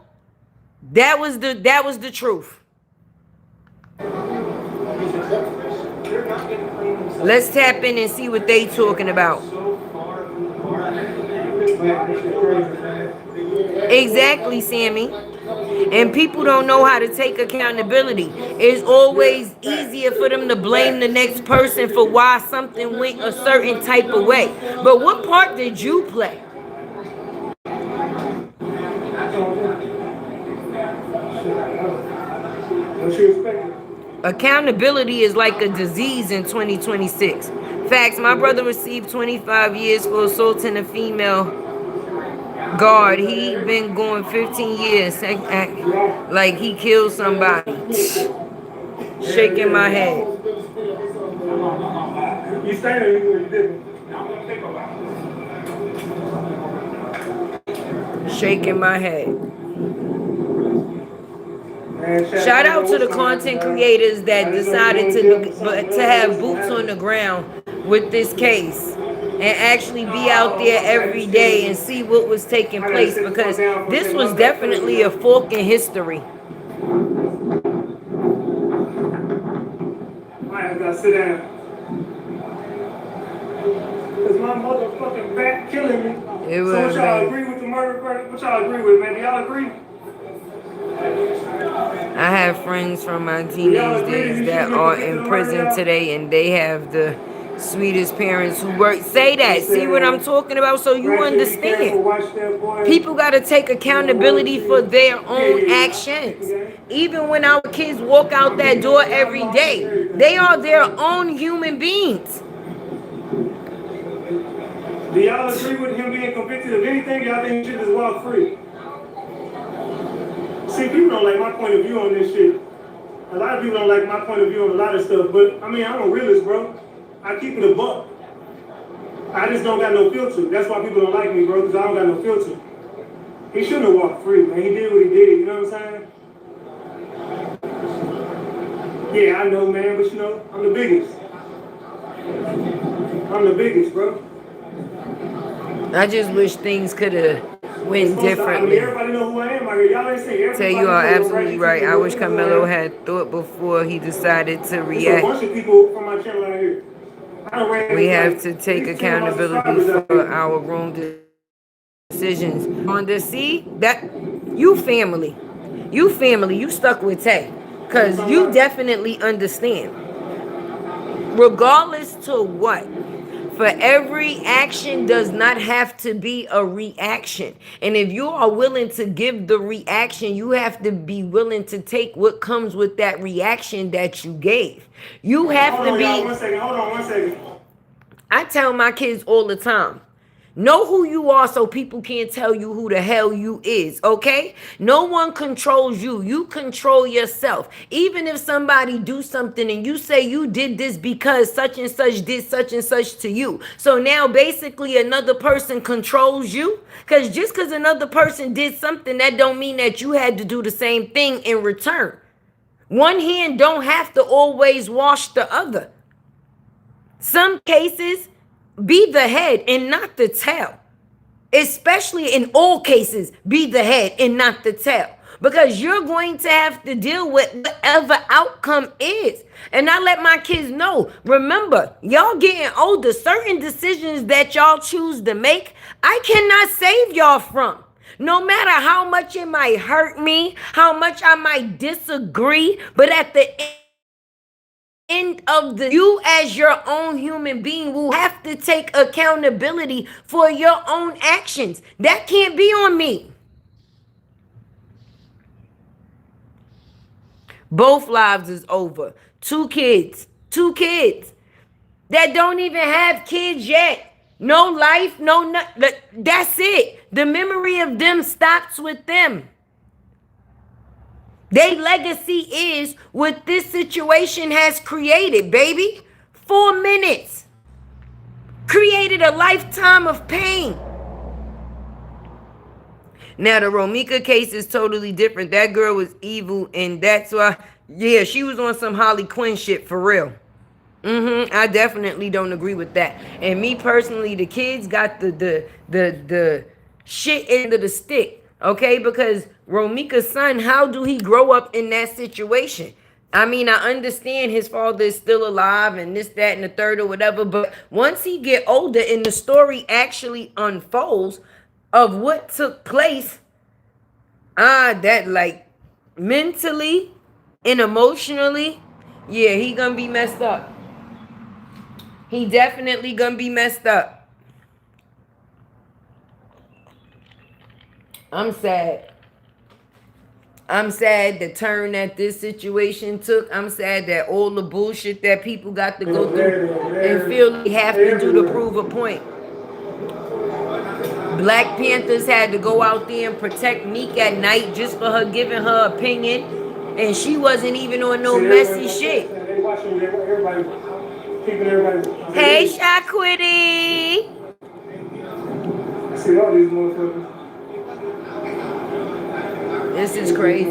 that was the truth. Let's tap in and see what they talking about. Exactly, Sammy. And people don't know how to take accountability. It's always easier for them to blame the next person for why something went a certain type of way. But what part did you play? Accountability is like a disease in 2026. Facts, my brother received 25 years for assaulting a female guard. He been going 15 years like he killed somebody. Shaking my head. You standing or you didn't? Shaking my head. Shout out to the content creators that decided to have boots on the ground with this case and actually be out there every day and see what was taking place, because this was definitely a fork in history. I gotta sit down. Cause my motherfucking back killing me. It was, so what y'all man. agree with the murder? What y'all agree with, man? Do y'all agree? I have friends from my teenage days that are in prison today, and they have the sweetest parents who work. Say that. See what I'm talking about, so you understand. People got to take accountability for their own actions. Even when our kids walk out that door every day, they are their own human beings. Do y'all agree with him being convicted of anything? Y'all think he should just walk free? See, people don't like my point of view on this shit. A lot of people don't like my point of view on a lot of stuff, but I mean, I'm a realist, bro. I keep it a buck. I just don't got no filter. That's why people don't like me, bro, because I don't got no filter. He shouldn't have walked free, man. He did what he did, you know what I'm saying? Yeah, I know, man, but you know, I'm the biggest. I'm the biggest, bro. I just wish things could have went differently. I mean, everybody know who I am. Y'all ain't saying everybody. Tell you are absolutely right. I wish Karmelo had thought before he decided to react. There's a bunch of people from my channel out here. We have to take accountability for our wrong decisions. On the see that you family, you stuck with Tay, cause you definitely understand. Regardless to what. For every action does not have to be a reaction. And if you are willing to give the reaction, you have to be willing to take what comes with that reaction that you gave. You have to be. Hold on one second. I tell my kids all the time, know who you are so people can't tell you who the hell you is, okay? No one controls you. You control yourself. Even if somebody do something and you say you did this because such and such did such and such to you. So now basically another person controls you. Because just because another person did something, that don't mean that you had to do the same thing in return. One hand don't have to always wash the other. Some cases, be the head and not the tail. Especially in all cases, be the head and not the tail. Because you're going to have to deal with whatever outcome is. And I let my kids know, remember, y'all getting older, certain decisions that y'all choose to make, I cannot save y'all from. No matter how much it might hurt me, how much I might disagree, but at the end of you as your own human being will have to take accountability for your own actions. That can't be on me. Both lives is over. Two kids that don't even have kids yet. No life, that's it. The memory of them stops with them. Their legacy is what this situation has created, baby. 4 minutes. Created a lifetime of pain. Now the Romika case is totally different. That girl was evil, and that's why, yeah, she was on some Harley Quinn shit for real. I definitely don't agree with that. And me personally, the kids got the shit end of the stick, okay? Because Romika's son, how do he grow up in that situation? I mean, I understand his father is still alive and this, that, and the third or whatever, but once he get older and the story actually unfolds of what took place, that like mentally and emotionally, yeah, he gonna be messed up. He definitely gonna be messed up. I'm sad. I'm sad the turn that this situation took. I'm sad that all the bullshit that people got to go through and feel they have to do to prove a point. Black Panthers had to go out there and protect Meek at night just for her giving her opinion. And she wasn't even on no messy shit. Hey, Shaquity. See all these motherfuckers. This is crazy.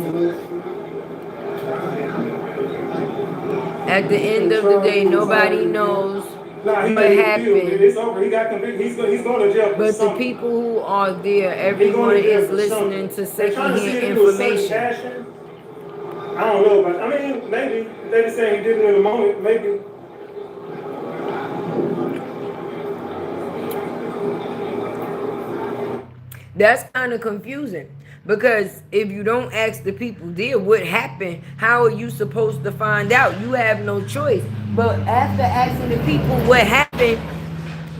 At the end of the day, nobody knows what happened. It's over. He got convicted. He's going to jail. But the people who are there, everyone is listening to secondhand information. I don't know about. I mean, maybe they just saying he did it in the moment. Maybe. That's kind of confusing. Because if you don't ask the people there what happened, how are you supposed to find out? You have no choice. But after asking the people what happened,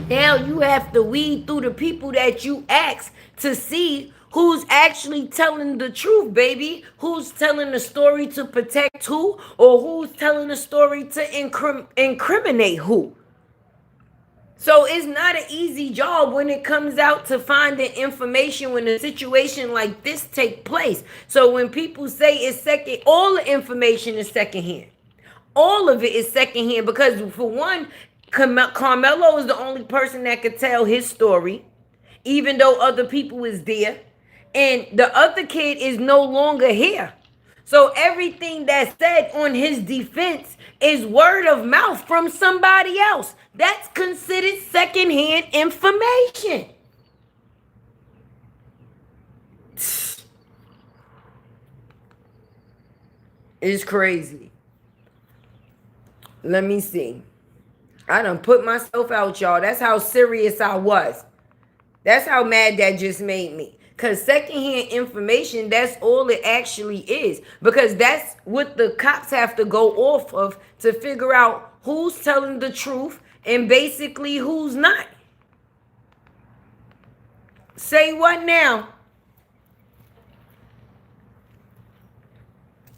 now you have to weed through the people that you ask to see who's actually telling the truth, baby. Who's telling the story to protect who, or who's telling the story to incriminate who. So it's not an easy job when it comes out to finding information when a situation like this take place. So when people say it's second, all the information is secondhand. All of it is secondhand because for one, Karmelo is the only person that could tell his story, even though other people is there. And the other kid is no longer here. So everything that's said on his defense is word of mouth from somebody else. That's considered secondhand information. It's crazy. Let me see. I done put myself out, y'all. That's how serious I was. That's how mad that just made me. Because secondhand information, that's all it actually is. Because that's what the cops have to go off of to figure out who's telling the truth and basically who's not. Say what now?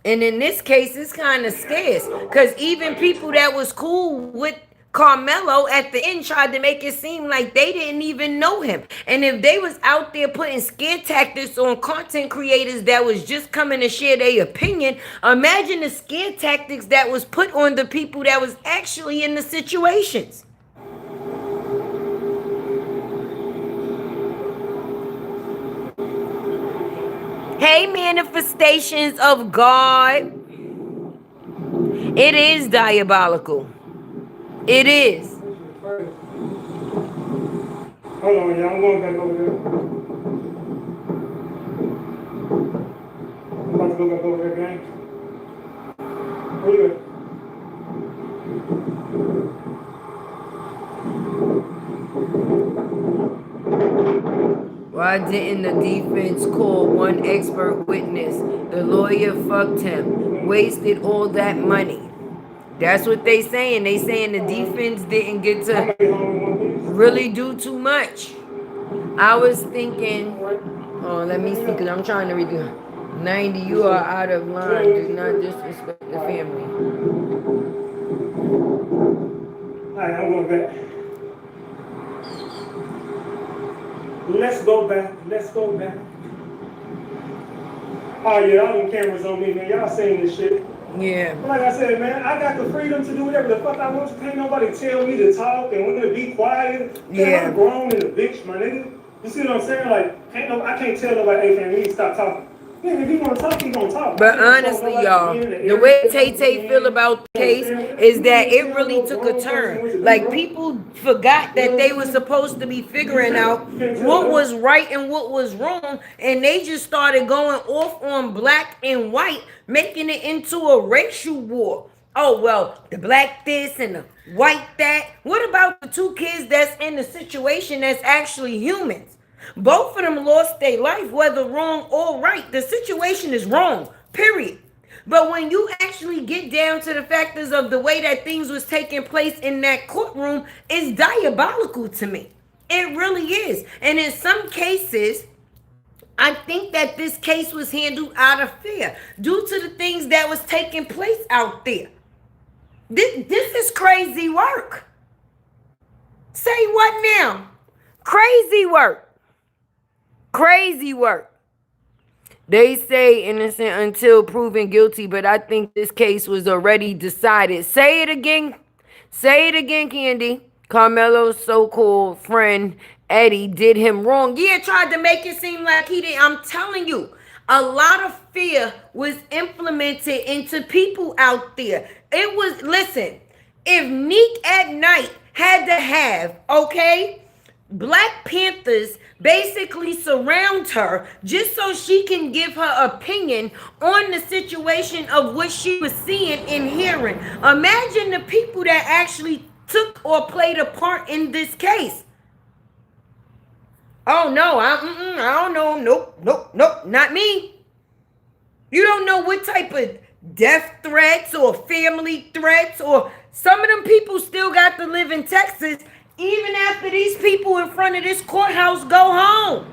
And in this case, it's kind of scarce. Because even people that was cool with Karmelo at the end tried to make it seem like they didn't even know him. And if they was out there putting scare tactics on content creators that was just coming to share their opinion, imagine the scare tactics that was put on the people that was actually in the situations. Hey, manifestations of God. It is diabolical. It is. Hold on, y'all. I'm going back over there. I'm about to go back over there, gang. Where you at? Why didn't the defense call one expert witness? The lawyer fucked him. Wasted all that money. That's what they saying. They saying the defense didn't get to really do too much. I was thinking, oh, let me see, because I'm trying to read the 90, you are out of line. Do not disrespect the family. Alright, I'm going back. Let's go back. Let's go back. Oh yeah, all them cameras on me, man. Y'all seen this shit. Yeah. Like I said, man, I got the freedom to do whatever the fuck I want. Can't nobody tell me to talk and when to be quiet. Yeah. I'm grown in a bitch, my nigga. You see what I'm saying? Like, I can't tell nobody, hey, fam, you need to stop talking. Yeah, if he want to talk, he gonna talk. But honestly, y'all, the way Tay feel about the case is that it really took a turn. Like, people forgot that they were supposed to be figuring out what was right and what was wrong, and they just started going off on black and white, making it into a racial war. Oh, well, the black this and the white that. What about the two kids that's in the situation that's actually humans? Both of them lost their life, whether wrong or right. The situation is wrong, period. But when you actually get down to the factors of the way that things was taking place in that courtroom, it's diabolical to me. It really is. And in some cases, I think that this case was handled out of fear due to the things that was taking place out there. This is crazy work. Say what now? Crazy work. Crazy work. They say innocent until proven guilty, but I think this case was already decided. Say it again. Say it again, Candy. Karmelo's so-called friend, Eddie, did him wrong. Yeah, tried to make it seem like he did. I'm telling you, a lot of fear was implemented into people out there. It was, listen, if Neek at Night had to have, okay, Black Panthers basically surround her just so she can give her opinion on the situation of what she was seeing and hearing. Imagine the people that actually took or played a part in this case. Oh no, I don't know. Nope, not me. You don't know what type of death threats or family threats, or some of them people still got to live in Texas even after these people in front of this courthouse go home.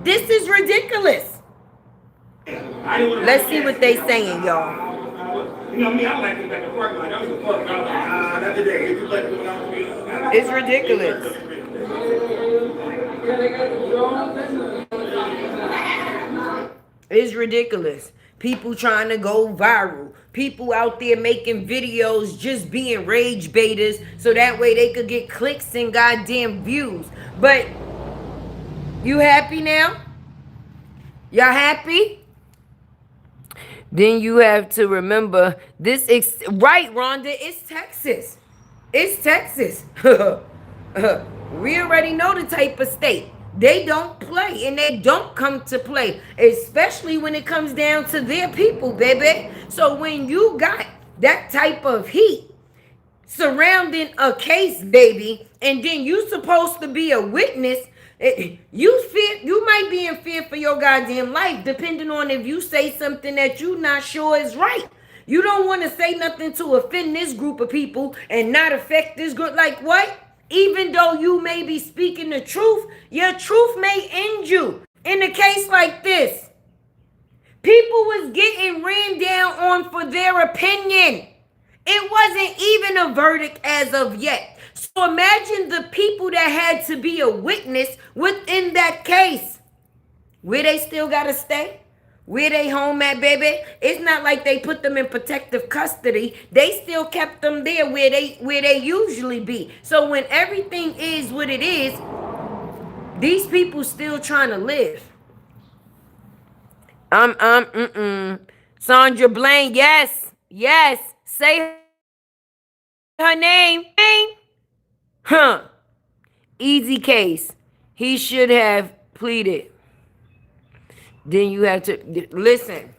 This is ridiculous. Let's see what they saying, y'all. You know me, I like to back the parking lot. That was the parking lot. Not today. It's ridiculous. It's ridiculous. People trying to go viral. People out there making videos just being rage baiters so that way they could get clicks and goddamn views. But you happy now? Y'all happy? Then you have to remember this. Right, Rhonda, it's Texas. It's Texas. We already know the type of state. They don't play and they don't come to play, especially when it comes down to their people, baby. So when you got that type of heat surrounding a case, baby, and then you supposed to be a witness, you might be in fear for your goddamn life, depending on if you say something that you not sure is right. You don't want to say nothing to offend this group of people and not affect this group. Like what? Even though you may be speaking the truth, your truth may end you. In a case like this, people was getting ran down on for their opinion. It wasn't even a verdict as of yet. So imagine the people that had to be a witness within that case. Where they still gotta stay? Where they home at, baby? It's not like they put them in protective custody. They still kept them there where they usually be. So when everything is what it is, these people still trying to live. Sandra Blaine, yes. Say her name. Huh. Easy case. He should have pleaded. Then you have to listen.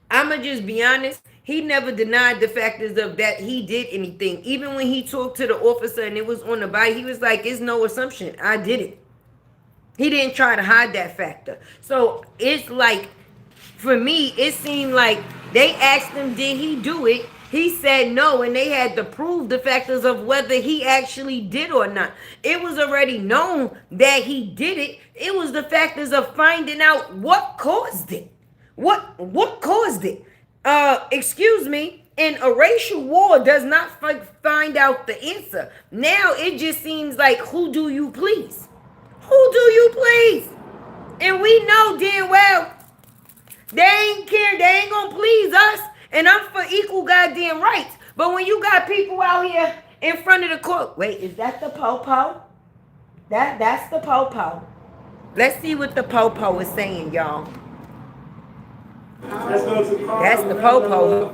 I'ma just be honest. He never denied the factors of that he did anything. Even when he talked to the officer and it was on the bike, he was like, "It's no assumption. I did it." He didn't try to hide that factor. So it's like, for me, it seemed like they asked him, "Did he do it?" He said no, and they had to prove the factors of whether he actually did or not. It was already known that he did it. It was the factors of finding out what caused it. What caused it? Excuse me. And a racial war does not find out the answer. Now it just seems like, who do you please? Who do you please? And we know damn well they ain't care. They ain't gonna please us. And I'm for equal goddamn rights. But when you got people out here in front of the court, wait, is that the po-po? That's the popo. Let's see what the popo is saying, y'all. Let's go to That's the popo.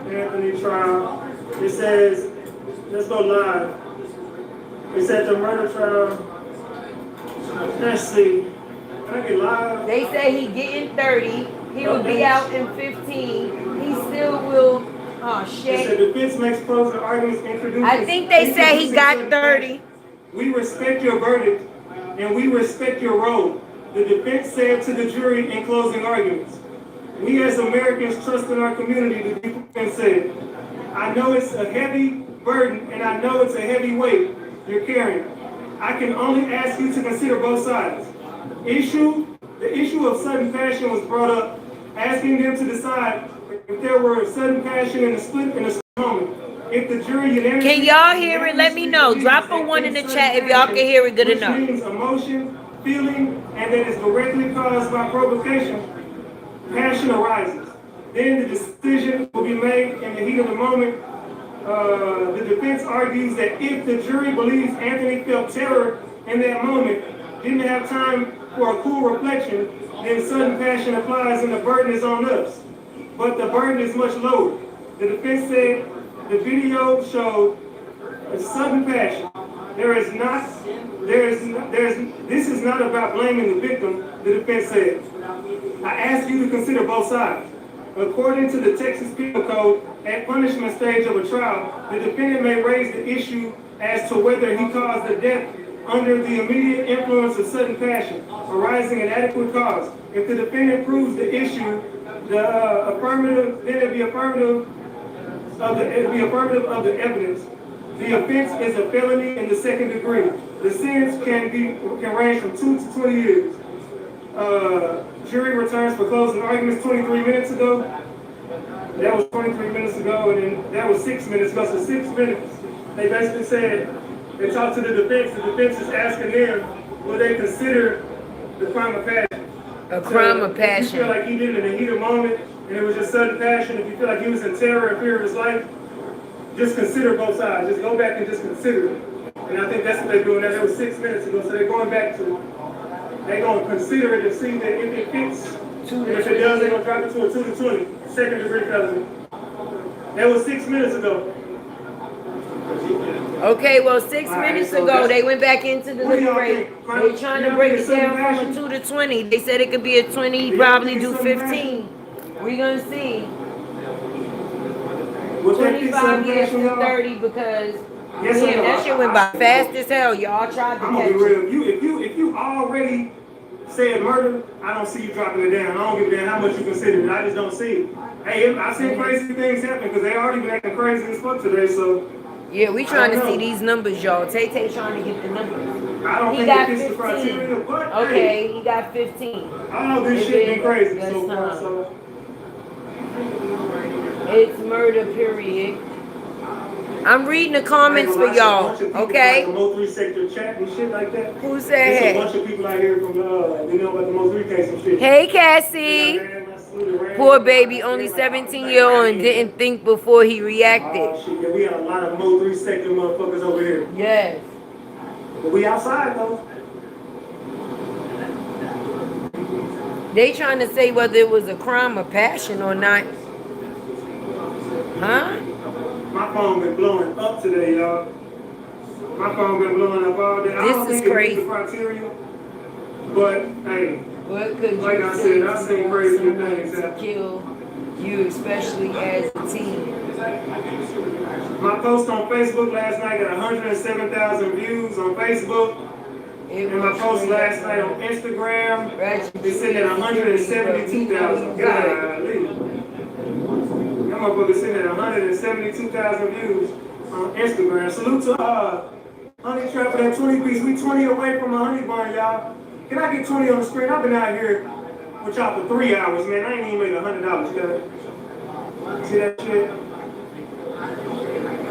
Anthony trial. It says, let's go live. It said the murder trial. Let's see. Can I get live? They say he getting 30. He will be out in 15. He still will. Oh It shit. said defense makes closing arguments introducing. I think they say he got 30. We respect your verdict and we respect your role. The defense said to the jury in closing arguments. We as Americans trust in our community, the defense said. I know it's a heavy burden and I know it's a heavy weight you're carrying. I can only ask you to consider both sides. The issue of sudden passion was brought up, asking them to decide if there were sudden passion in a split moment. If the jury unanimously... Can y'all hear it? Let me know. Drop a 1 in the chat if y'all can hear it good enough. Which means emotion, feeling, and that is directly caused by provocation, passion arises. Then the decision will be made in the heat of the moment. The defense argues that if the jury believes Anthony felt terror in that moment, didn't have time for a cool reflection, then sudden passion applies and the burden is on us. But the burden is much lower. The defense said the video showed a sudden passion. This is not about blaming the victim, the defense said. I ask you to consider both sides. According to the Texas Penal Code, at punishment stage of a trial, the defendant may raise the issue as to whether he caused the death under the immediate influence of sudden passion, arising in adequate cause. If the defendant proves the issue, then it'd be affirmative of the evidence. The offense is a felony in the second degree. The sentence can range from 2 to 20 years. Jury returns for closing arguments 23 minutes ago. That was 23 minutes ago, and then that was 6 minutes ago. So 6 minutes. They basically said, they talked to the defense. The defense is asking them, will they consider the crime of passion? A crime of passion. If you feel like he did it in the heat of the moment, and it was just sudden passion, if you feel like he was in terror and fear of his life, just consider both sides. Just go back and just consider it. And I think that's what they're doing. That was 6 minutes ago, so they're going back to, they're going to consider it and see that if it fits, and if it does, they're going to drop it to a 2 to 20, second degree felony. That was 6 minutes ago. Okay, well, 6 minutes ago, they went back into the deliberate. They're trying to break it down from a 2 to 20. They said it could be a 20, probably do 15. We're going to see. 25 years to 30 because, damn, that shit went by fast as hell. Y'all tried to I'm gonna catch be it. real. If you already said murder, I don't see you dropping it down. I don't give a damn how much you consider it. I just don't see it. Hey, I've seen crazy things happen because they already been acting crazy as fuck today, so... Yeah, we trying to see these numbers, y'all. Tay trying to get the numbers. I don't He think got it fits the 15. criteria, but Okay, he got 15. all this shit been crazy so far, so... It's murder, period. I'm reading the comments for y'all, okay? The Mo3 sector chat and shit like that. Who said There's hey? a bunch of people out here from, they know about the Mo3 case and shit. Hey, Cassie. Poor baby, only 17-year-old and didn't think before he reacted. Oh, shit, yeah, we had a lot of Mo3 sector motherfuckers over here. Yes. But we outside, though. They trying to say whether it was a crime of passion or not. Huh? My phone been blowing up today, y'all. My phone been blowing up all day. I don't This is think crazy. It meets the criteria, but hey, What could like you I say said, I seen crazy things to happen. kill you, especially as a teen? My post on Facebook last night got 107,000 views on Facebook. And my post last night on Instagram, it's sitting at 172,000. Golly. That motherfucker sitting at 172,000 views on Instagram. Salute to Honey Trap for that 20 piece. We 20 away from a honey barn, y'all. Can I get 20 on the screen? I've been out here with y'all for 3 hours, man. I ain't even made $100, cuz. See that shit?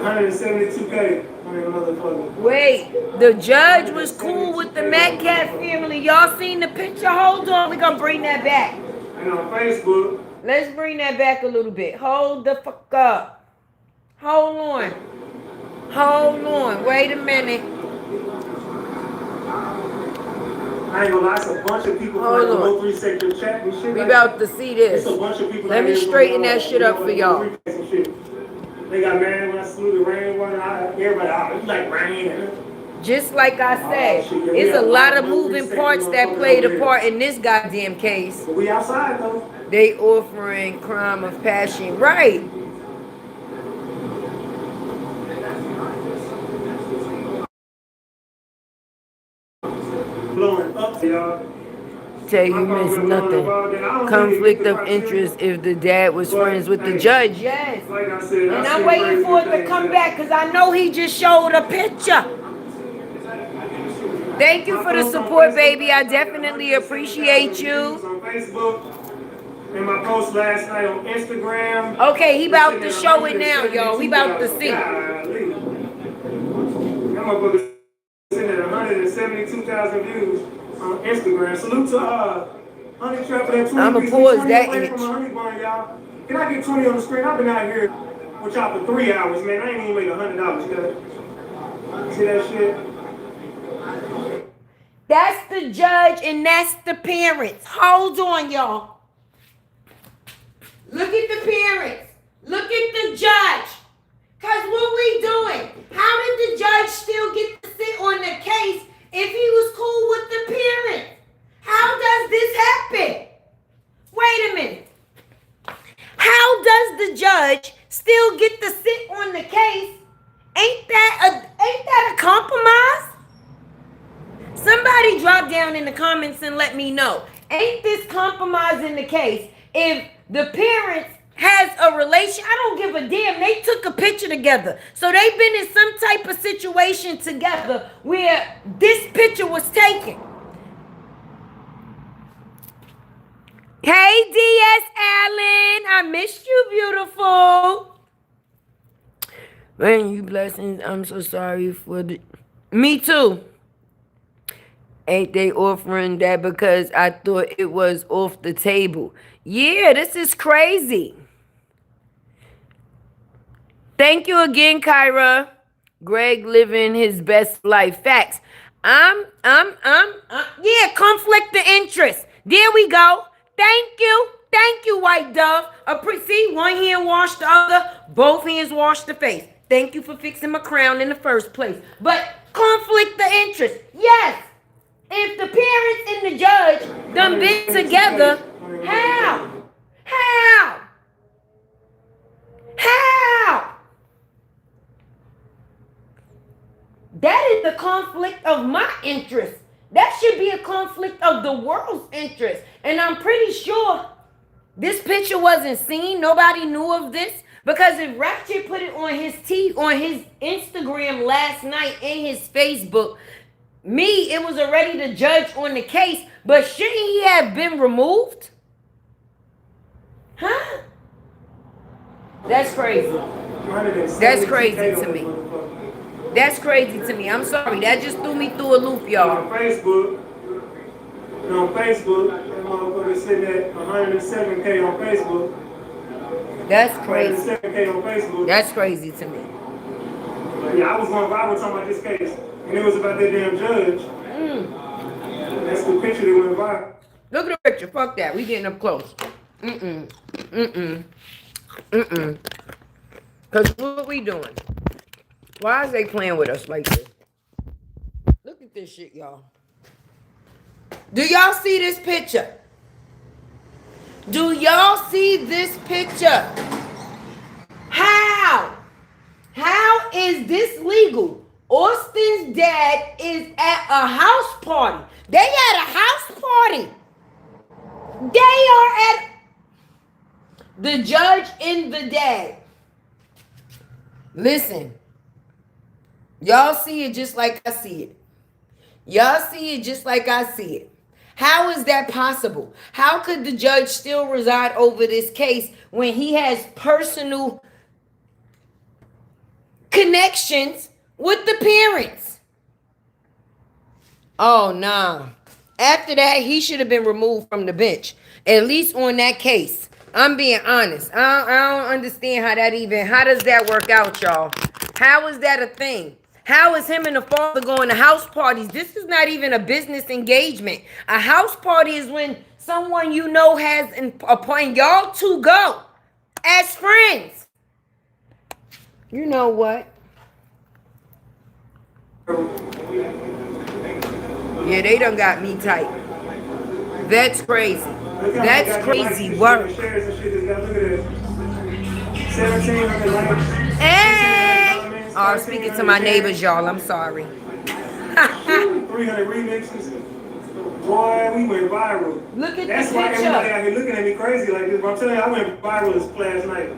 172K. Motherfucker. Wait, the judge was cool with the Metcalf family. Y'all seen the picture? Hold on, we gonna bring that back. And on Facebook. Let's bring that back a little bit. Hold the fuck up. Hold on. Hold on. Wait a minute. I ain't gonna lie, it's a bunch of people Hold from like on. the 03 sector chat and shit. We like about that. to see this. It's a bunch of people Let out me here straighten from, that shit up for y'all. and shit. They got mad when I saluted Rain one, and everybody, you like Rain. Just like I said, it's a lot of moving parts that played a part in this goddamn case. But we outside though. They offering crime of passion. Right. Blowing up, y'all. Tell you miss nothing. Conflict of interest if the dad was friends with the judge. Yes. Like I said, And I'm waiting for it to come back because I know he just showed a picture. Thank you for the support, baby. I definitely appreciate you. On Facebook and my post last night on Instagram. Okay, he about to show it now, y'all. We about to see. That motherfucker sitting at 172,000 views on Instagram. Salute to Honey Trap for that 20. I'ma pause that away from my honey barn, y'all. Can I get 20 on the screen? I've been out here with y'all for 3 hours, man. I ain't even made $100, cuz. See that shit? That's the judge and that's the parents. Hold on, y'all. Look at the parents. Look at the judge. Because what we doing? How did the judge still get to sit on the case if he was cool with the parents? How does this happen? Wait a minute. How does the judge still get to sit on the case? Ain't that a compromise? Somebody drop down in the comments and let me know. Ain't this compromising the case if the parents has a relation? I don't give a damn. They took a picture together. So they've been in some type of situation together where this picture was taken. Hey, D.S. Allen. I missed you, beautiful. Man, you blessings. I'm so sorry for the... Me too. Ain't they offering that because I thought it was off the table? Yeah, this is crazy. Thank you again, Kyra. Greg living his best life. Facts. Yeah, conflict of interest. There we go. Thank you. Thank you, White Dove. See, one hand wash the other, both hands wash the face. Thank you for fixing my crown in the first place. But conflict of interest. Yes. If the parents and the judge done been together, how? That is the conflict of my interest. That should be a conflict of the world's interest. And I'm pretty sure this picture wasn't seen. Nobody knew of this. Because if Ratchet put it on his Instagram last night and his Facebook, it was already the judge on the case, but shouldn't he have been removed? Huh? That's crazy. That's crazy to me. That's crazy to me. I'm sorry. That just threw me through a loop, y'all. On Facebook, that motherfucker sitting at 107K on Facebook. That's crazy. 107K on Facebook. That's crazy to me. Yeah, I was going viral talking about this case. And it was about that damn judge. That's the picture that went viral. Look at the picture. Fuck that. We getting up close. Because what we doing? Why is they playing with us like this? Look at this shit, y'all. Do y'all see this picture? Do y'all see this picture? How? How is this legal? Austin's dad is at a house party. They at a house party. They are at the judge and the dad. Listen. Y'all see it just like I see it. Y'all see it just like I see it. How is that possible? How could the judge still reside over this case when he has personal connections with the parents? Oh, nah. After that, he should have been removed from the bench. At least on that case. I'm being honest. I don't understand how does that work out, y'all? How is that a thing? How is him and the father going to house parties? This is not even a business engagement. A house party is when someone you know has a point. Y'all two go as friends. You know what? Yeah, they done got me tight. That's crazy. That's crazy work. Hey! Oh, I'm speaking to my neighbors, y'all. I'm sorry. 300 remixes. Boy, we went viral. Look at That's the why picture. everybody out here looking at me crazy like this. But I'm telling you, I went viral this last night.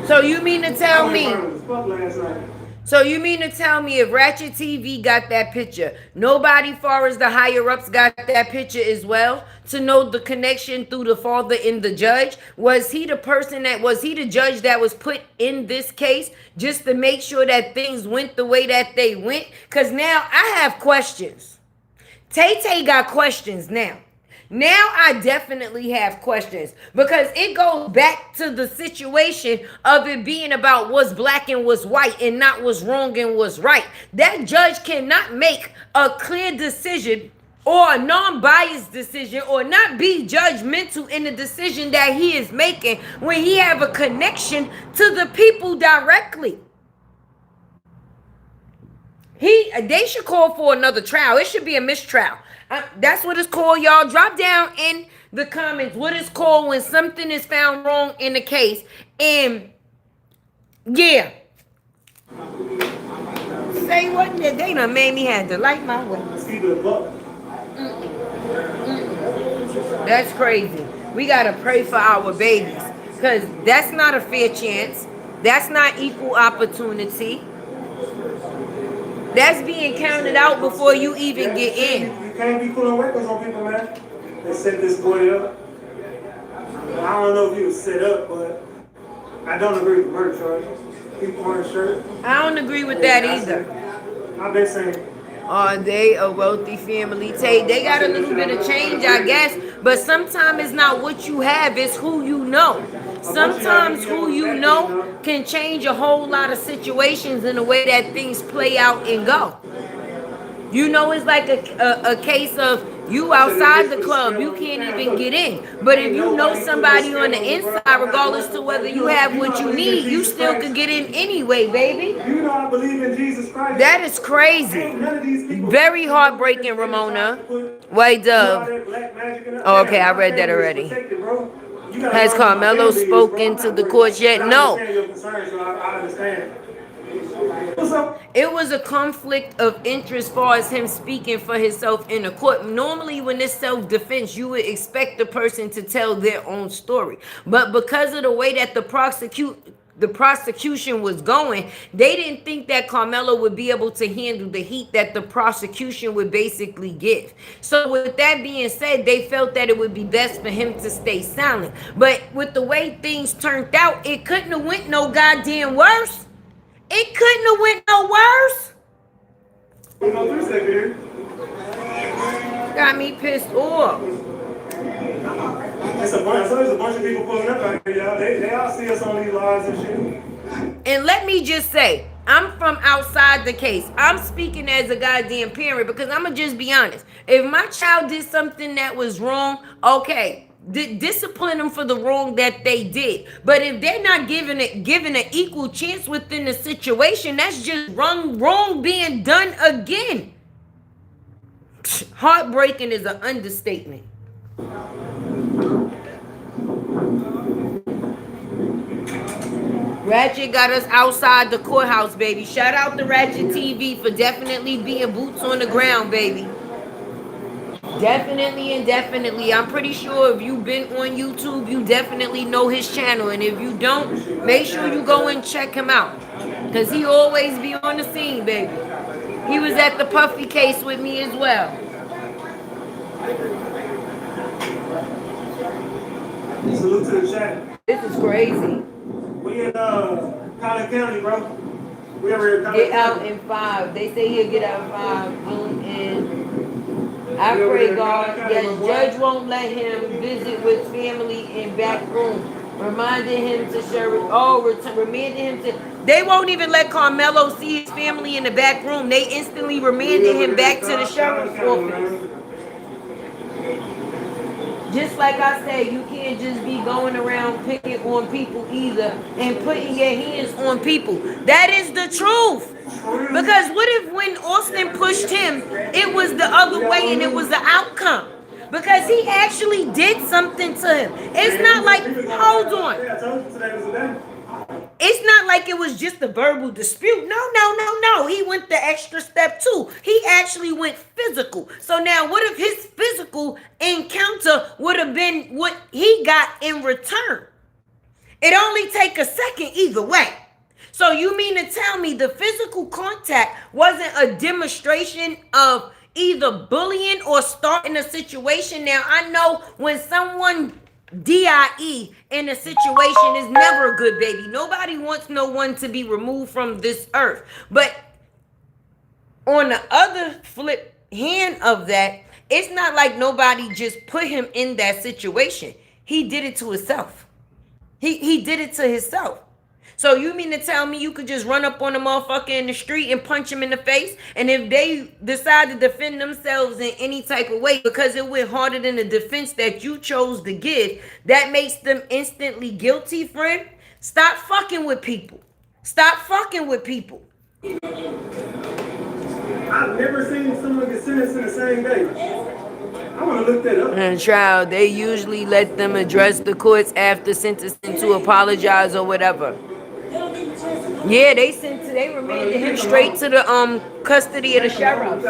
So you mean to tell I went me? viral as fuck last night. So you mean to tell me if Ratchet TV got that picture, nobody far as the higher ups got that picture as well to know the connection through the father and the judge? Was he the judge that was put in this case just to make sure that things went the way that they went? Because now I have questions. Tay got questions now. Now I definitely have questions because it goes back to the situation of it being about what's black and what's white and not what's wrong and what's right. That judge cannot make a clear decision or a non-biased decision or not be judgmental in the decision that he is making when he have a connection to the people directly. They should call for another trial. It should be a mistrial. That's what it's called, y'all. Drop down in the comments what it's called when something is found wrong in the case. And yeah, say what they done made me have to light my way. That's crazy. We gotta pray for our babies because that's not a fair chance. That's not equal opportunity. That's being counted out before you even get in. You can't be pulling weapons on people, man. They set this boy up. I don't know if he was set up, but I don't agree with the murder charges. People wearing shirts. I don't agree with that either. I've been saying. Are they a wealthy family? They got a little bit of change, I guess. But sometimes it's not what you have, it's who you know. Sometimes who you know can change a whole lot of situations in the way that things play out and go. You know, it's like a case of you outside the club, you can't even get in. But if you know somebody on the inside, regardless to whether you have what you need, you still could get in anyway, baby. You know I believe in Jesus Christ. That is crazy. Very heartbreaking, Ramona. White Dove. Oh, okay, I read that already. Has Karmelo spoken to the courts yet? No. It was a conflict of interest as far as him speaking for himself in a court. Normally, when it's self-defense, you would expect the person to tell their own story. But because of the way that the prosecution was going, they didn't think that Karmelo would be able to handle the heat that the prosecution would basically give. So with that being said, they felt that it would be best for him to stay silent. But with the way things turned out, it couldn't have went no goddamn worse. It couldn't have went no worse. Got me pissed off. There's a bunch of people pulling up out here, y'all. They all see us on these lives and shit. And let me just say, I'm from outside the case. I'm speaking as a goddamn parent because I'm going to just be honest. If my child did something that was wrong, okay, discipline them for the wrong that they did. But if they're not given an equal chance within the situation, that's just wrong being done again. Heartbreaking is an understatement. Ratchet got us outside the courthouse, baby. Shout out to Ratchet TV for definitely being boots on the ground, baby. Definitely and definitely. I'm pretty sure if you've been on YouTube, you definitely know his channel. And if you don't, make sure you go and check him out. Because he always be on the scene, baby. He was at the Puffy case with me as well. Salute to the chat. This is crazy. We in Collin County, bro. We over here. Get out in 5. They say he'll get out in 5. And I pray God that judge won't let him visit with family in back room. Reminded him to sheriff. Oh, remanded him to. They won't even let Karmelo see his family in the back room. They instantly remanded him back to the sheriff's office. Just like I said, you can't just be going around picking on people either and putting your hands on people. That is the truth. Because what if when Austin pushed him, it was the other way and it was the outcome? Because he actually did something to him. It's not like, hold on. It's not like it was just a verbal dispute. No. He went the extra step too. He actually went physical. So now what if his physical encounter would have been what he got in return? It only take a second either way. So you mean to tell me the physical contact wasn't a demonstration of either bullying or starting a situation? Now I know when someone DIE in a situation is never a good baby. Nobody wants no one to be removed from this earth. But on the other flip hand of that, it's not like nobody just put him in that situation. He did it to himself. He did it to himself. So you mean to tell me you could just run up on a motherfucker in the street and punch him in the face? And if they decide to defend themselves in any type of way because it went harder than the defense that you chose to give, that makes them instantly guilty, friend? Stop fucking with people. Stop fucking with people. I've never seen someone get sentenced in the same day. I want to look that up. In trial, they usually let them address the courts after sentencing to apologize or whatever. Yeah, they remanded him straight to the custody of the sheriff.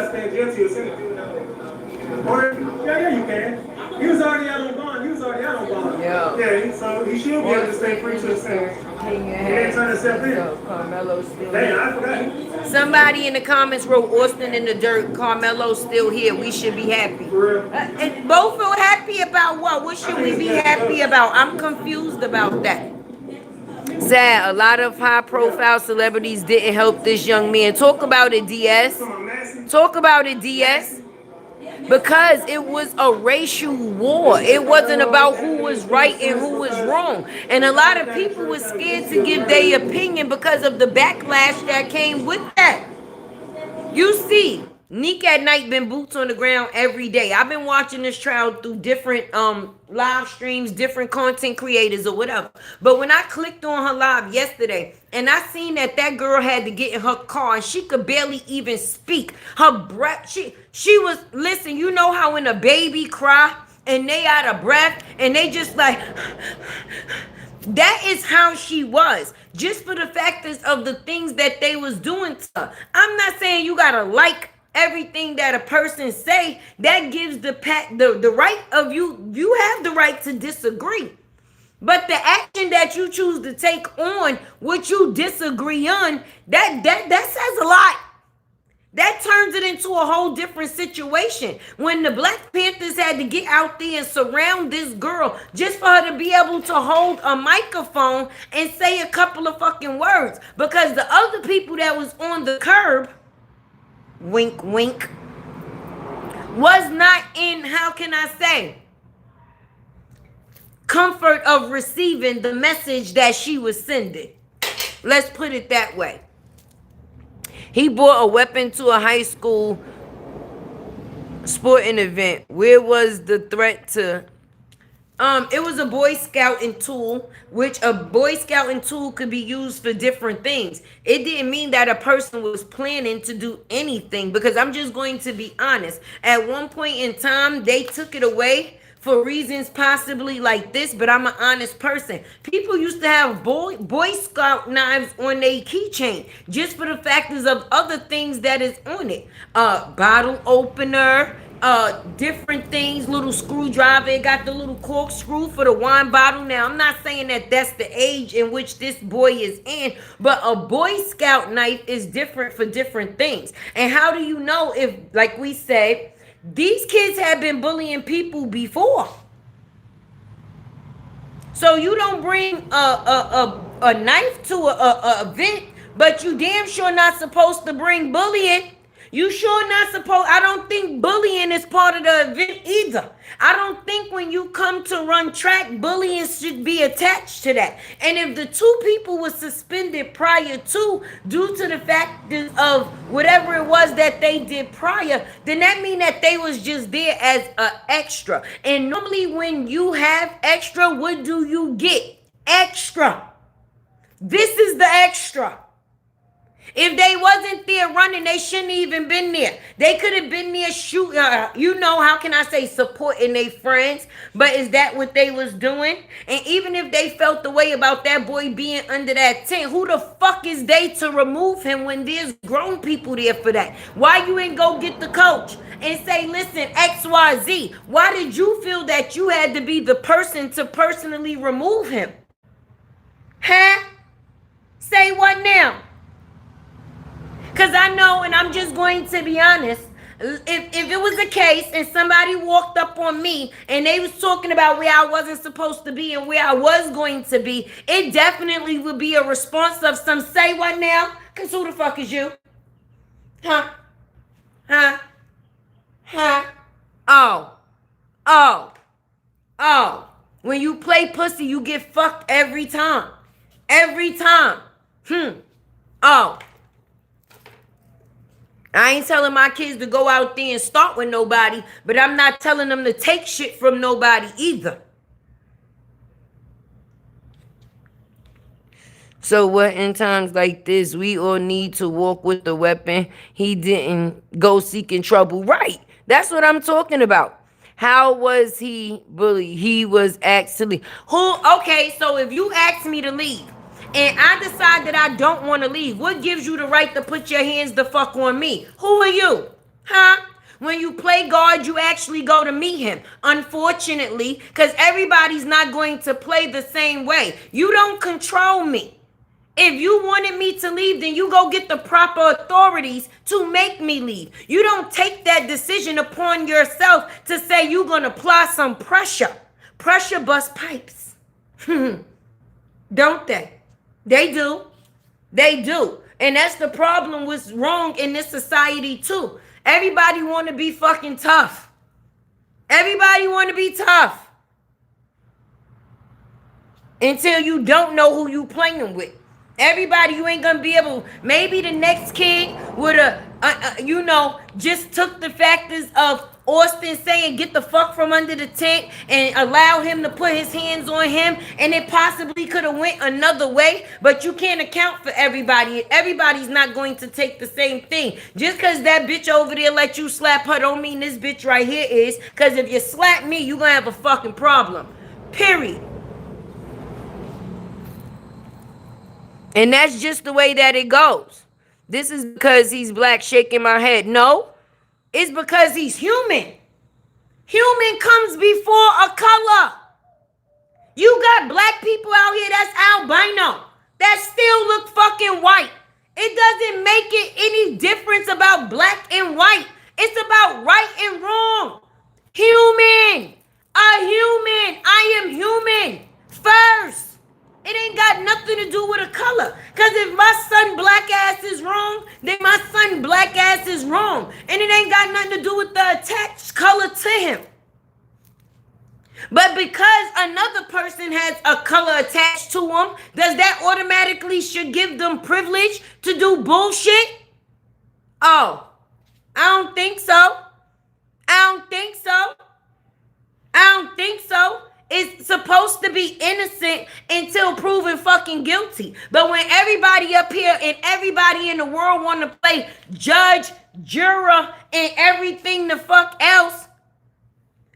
Yeah, you can. He was already out on bond. Yeah, so he should be able to stay free to the sentence. He didn't turn himself in. Karmelo's still Damn, here. I forgot. Somebody in the comments wrote Austin in the dirt. Karmelo's still here. We should be happy. And both are happy about what? What should we be happy about? I'm confused about that. Sad, a lot of high-profile celebrities didn't help this young man. Talk about it, DS. Talk about it, DS. Because it was a racial war. It wasn't about who was right and who was wrong. And a lot of people were scared to give their opinion because of the backlash that came with that. You see, Neek at Night been boots on the ground every day. I've been watching this trial through different live streams, different content creators or whatever. But when I clicked on her live yesterday and I seen that girl had to get in her car and she could barely even speak. Her breath, she was, listen, you know how when a baby cry and they out of breath and they just like, that is how she was. Just for the factors of the things that they was doing to her. I'm not saying you gotta like everything that a person say. That gives the right of you have the right to disagree. But the action that you choose to take on what you disagree on, that says a lot. That turns it into a whole different situation. When the Black Panthers had to get out there and surround this girl just for her to be able to hold a microphone and say a couple of fucking words. Because the other people that was on the curb, wink, wink, was not in, how can I say, comfort of receiving the message that she was sending. Let's put it that way. He brought a weapon to a high school sporting event. Where was the threat to? It was a Boy Scouting tool, which a Boy Scouting tool could be used for different things. It didn't mean that a person was planning to do anything, because I'm just going to be honest. At one point in time, they took it away for reasons possibly like this, but I'm an honest person. People used to have Boy Scout knives on their keychain just for the factors of other things that is on it. Bottle opener, different things, little screwdriver. It got the little corkscrew for the wine bottle. Now, I'm not saying that that's the age in which this boy is in, but a Boy Scout knife is different for different things. And how do you know if, like we said, these kids have been bullying people before? So you don't bring a knife to a event, but you damn sure not supposed to bring bullying. You sure not supposed. I don't think bullying is part of the event either. I don't think when you come to run track, bullying should be attached to that. And if the two people were suspended prior to, due to the fact of whatever it was that they did prior, then that means that they was just there as an extra. And normally when you have extra, what do you get? Extra. This is the extra. If they wasn't there running, they shouldn't even been there. They could have been there shooting, how can I say, supporting their friends. But is that what they was doing? And even if they felt the way about that boy being under that tent, who the fuck is they to remove him when there's grown people there for that? Why you ain't go get the coach and say, listen, XYZ, why did you feel that you had to be the person to personally remove him? Huh? Say what now? Because I know, and I'm just going to be honest, if it was a case and somebody walked up on me and they was talking about where I wasn't supposed to be and where I was going to be, it definitely would be a response of some say what now? Because who the fuck is you? Huh? Huh? Huh? Oh. When you play pussy, you get fucked every time. Every time. Oh. I ain't telling my kids to go out there and start with nobody, but I'm not telling them to take shit from nobody either. So what, in times like this, we all need to walk with the weapon. He didn't go seeking trouble. Right. That's what I'm talking about. How was he bullied? He was actually... Okay, so if you ask me to leave, and I decide that I don't want to leave, what gives you the right to put your hands the fuck on me? Who are you? Huh? When you play guard, you actually go to meet him. Unfortunately, because everybody's not going to play the same way. You don't control me. If you wanted me to leave, then you go get the proper authorities to make me leave. You don't take that decision upon yourself to say you're going to apply some pressure. Pressure bust pipes. Don't they? They do. They do. And that's the problem what's wrong in this society too. Everybody want to be fucking tough. Everybody want to be tough. Until you don't know who you playing with. Everybody, you ain't gonna be able. Maybe the next kid would just took the factors of Austin saying get the fuck from under the tent and allow him to put his hands on him, and it possibly could have went another way. But you can't account for everybody. Everybody's not going to take the same thing. Just because that bitch over there let you slap her don't mean this bitch right here is. Because if you slap me, you gonna have a fucking problem. Period. And that's just the way that it goes. This is because he's black shaking my head. No, it's because he's human. Human comes before a color. You got black people out here that's albino that still look fucking white. It doesn't make it any difference about black and white. It's about right and wrong. Human. A human. I am human first. It ain't got nothing to do with a color. Because if my son black ass is wrong, then my son black ass is wrong. And it ain't got nothing to do with the attached color to him. But because another person has a color attached to them, does that automatically should give them privilege to do bullshit? Oh, I don't think so. I don't think so. I don't think so. It's supposed to be innocent until proven fucking guilty. But when everybody up here and everybody in the world want to play judge, juror, and everything the fuck else,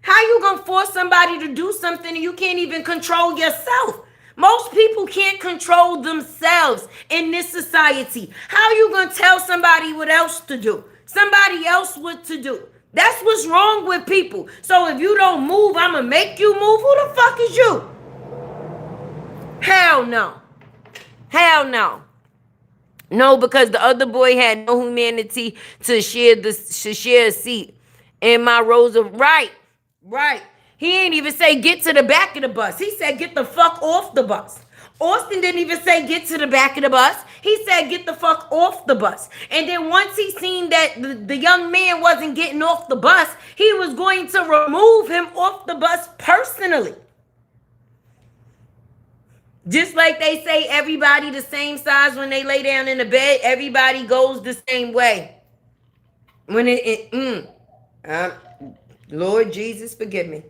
how you gonna force somebody to do something and you can't even control yourself? Most people can't control themselves in this society. How you gonna tell somebody what else to do? Somebody else what to do? That's what's wrong with people. So if you don't move, I'm going to make you move. Who the fuck is you? Hell no. Hell no. No, because the other boy had no humanity to share a seat in my rows of... Right. He ain't even say get to the back of the bus. He said get the fuck off the bus. Austin didn't even say get to the back of the bus. He said get the fuck off the bus. And then once he seen that the young man wasn't getting off the bus, he was going to remove him off the bus personally. Just like they say everybody the same size when they lay down in the bed, everybody goes the same way. When Lord Jesus, forgive me.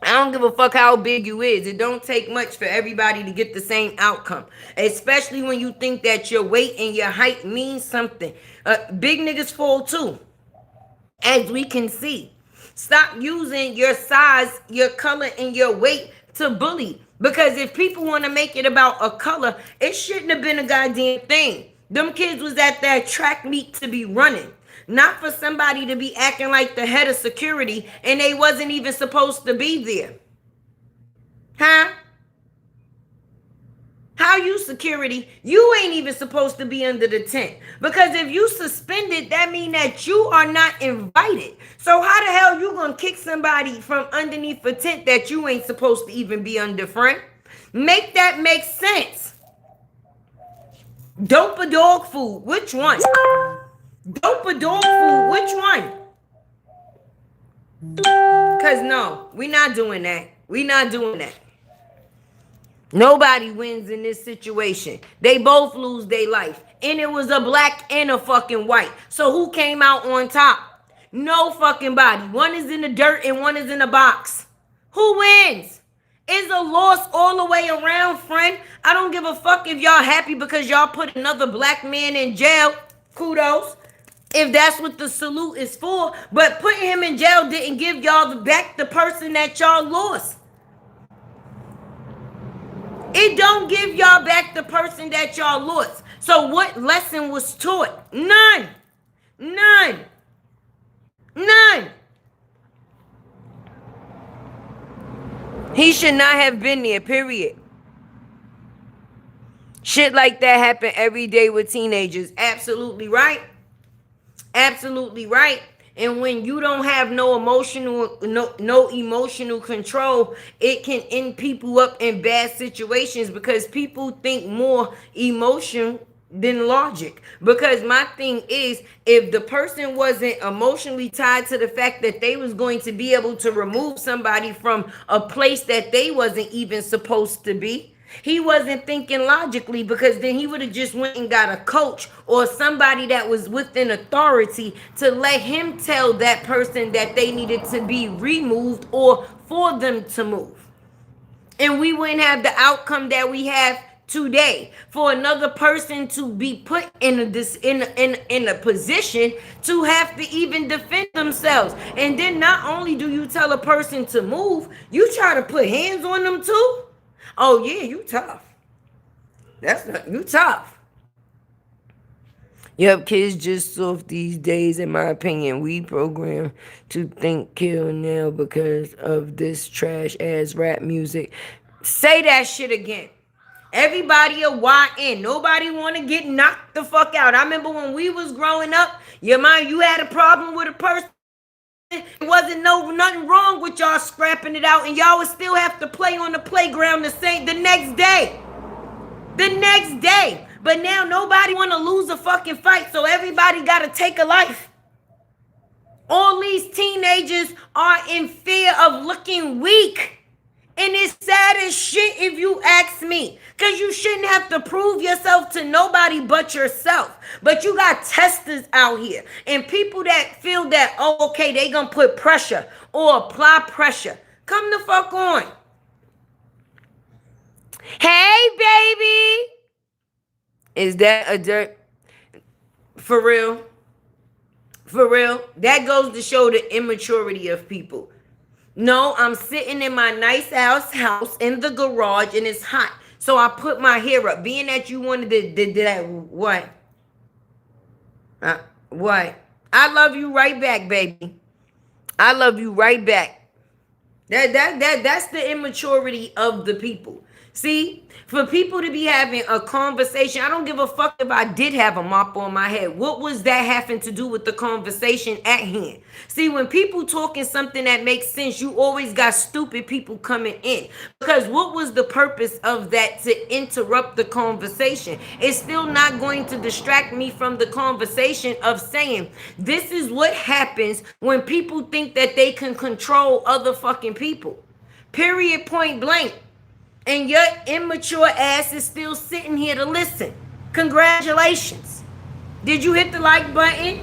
I don't give a fuck how big you is. It don't take much for everybody to get the same outcome. Especially when you think that your weight and your height means something. Big niggas fall too. As we can see. Stop using your size, your color, and your weight to bully. Because if people want to make it about a color, it shouldn't have been a goddamn thing. Them kids was at that track meet to be running. Not for somebody to be acting like the head of security and they wasn't even supposed to be there. Huh? How you security? You ain't even supposed to be under the tent. Because if you suspended, that means that you are not invited. So how the hell you gonna kick somebody from underneath a tent that you ain't supposed to even be under, friend? Make that make sense. Dope or dog food? Which one? Dope or dog food? Which one? Because no, we not doing that. We not doing that. Nobody wins in this situation. They both lose their life. And it was a black and a fucking white. So who came out on top? No fucking body. One is in the dirt and one is in the box. Who wins? It's a loss all the way around, friend. I don't give a fuck if y'all happy because y'all put another black man in jail. Kudos. If that's what the salute is for. But putting him in jail didn't give y'all back the person that y'all lost. It don't give y'all back the person that y'all lost. So what lesson was taught? None. None. None. He should not have been there, period. Shit like that happen every day with teenagers. Absolutely right. Absolutely right. And when you don't have no emotional control, it can end people up in bad situations because people think more emotion than logic. Because my thing is, if the person wasn't emotionally tied to the fact that they was going to be able to remove somebody from a place that they wasn't even supposed to be, he wasn't thinking logically, because then he would have just went and got a coach or somebody that was within authority to let him tell that person that they needed to be removed or for them to move. And we wouldn't have the outcome that we have today for another person to be put in a position to have to even defend themselves. And then not only do you tell a person to move, you try to put hands on them too. Oh yeah, you tough. You tough. Yep, kids just soft these days, in my opinion. We programmed to think kill now because of this trash ass rap music. Say that shit again. Everybody a YN. Nobody want to get knocked the fuck out. I remember when we was growing up, you had a problem with a person. It wasn't nothing wrong with y'all scrapping it out, and y'all would still have to play on the playground the next day. The next day. But now nobody want to lose a fucking fight, so everybody got to take a life. All these teenagers are in fear of looking weak. And it's sad as shit if you ask me. Because you shouldn't have to prove yourself to nobody but yourself. But you got testers out here. And people that feel that, oh, okay, they going to put pressure or apply pressure. Come the fuck on. Hey, baby. Is that a dirt? For real? For real? That goes to show the immaturity of people. No, I'm sitting in my nice house in the garage and it's hot. So I put my hair up. Being that you wanted to that, what? What? I love you right back, baby. I love you right back. That's the immaturity of the people. See, for people to be having a conversation, I don't give a fuck if I did have a mop on my head. What was that having to do with the conversation at hand? See, when people talking something that makes sense, you always got stupid people coming in. Because what was the purpose of that to interrupt the conversation? It's still not going to distract me from the conversation of saying, this is what happens when people think that they can control other fucking people. Period, point blank. And your immature ass is still sitting here to listen. Congratulations. Did you hit the like button?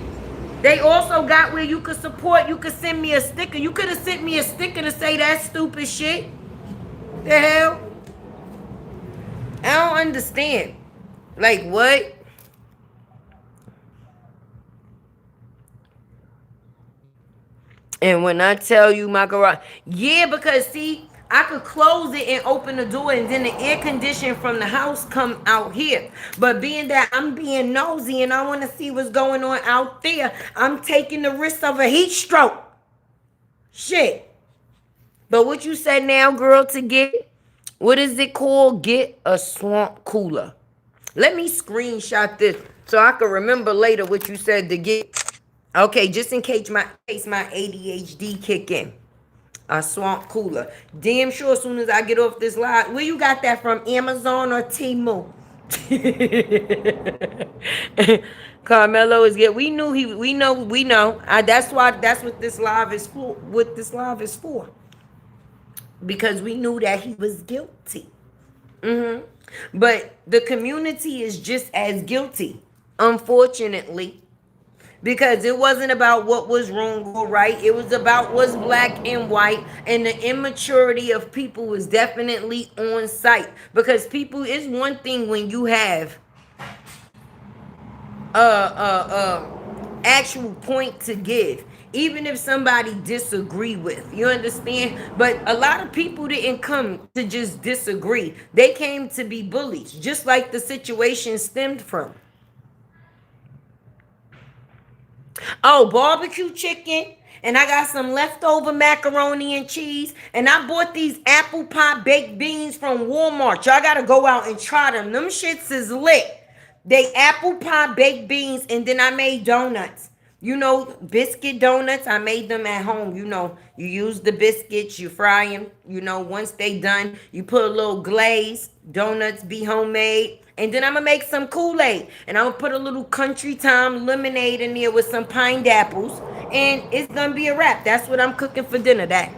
They also got where you could support. You could send me a sticker. You could have sent me a sticker to say that stupid shit. The hell? I don't understand. Like what? And when I tell you my garage, yeah, because see, I could close it and open the door and then the air conditioning from the house come out here. But being that I'm being nosy and I want to see what's going on out there, I'm taking the risk of a heat stroke. Shit. But what you said now, girl, to get, what is it called? Get a swamp cooler. Let me screenshot this so I can remember later what you said to get. Okay, just in case my ADHD kick in. A swamp cooler. Damn sure as soon as I get off this live. Where you got that from? Amazon or Temu? Karmelo is good. We know. That's what this live is for. What this live is for. Because we knew that he was guilty. But the community is just as guilty, unfortunately. Because it wasn't about what was wrong or right. It was about what's black and white. And the immaturity of people was definitely on site. Because people, it's one thing when you have actual point to give. Even if somebody disagree with. You understand? But a lot of people didn't come to just disagree. They came to be bullies. Just like the situation stemmed from. Oh, barbecue chicken. And I got some leftover macaroni and cheese. And I bought these apple pie baked beans from Walmart. Y'all gotta go out and try them. Them shits is lit. They apple pie baked beans. And then I made donuts. You know, biscuit donuts. I made them at home. You know, you use the biscuits, you fry them. You know, once they done, you put a little glaze. Donuts be homemade. And then I'm going to make some Kool-Aid. And I'm going to put a little country time lemonade in there with some pineapples. And it's going to be a wrap. That's what I'm cooking for dinner, that.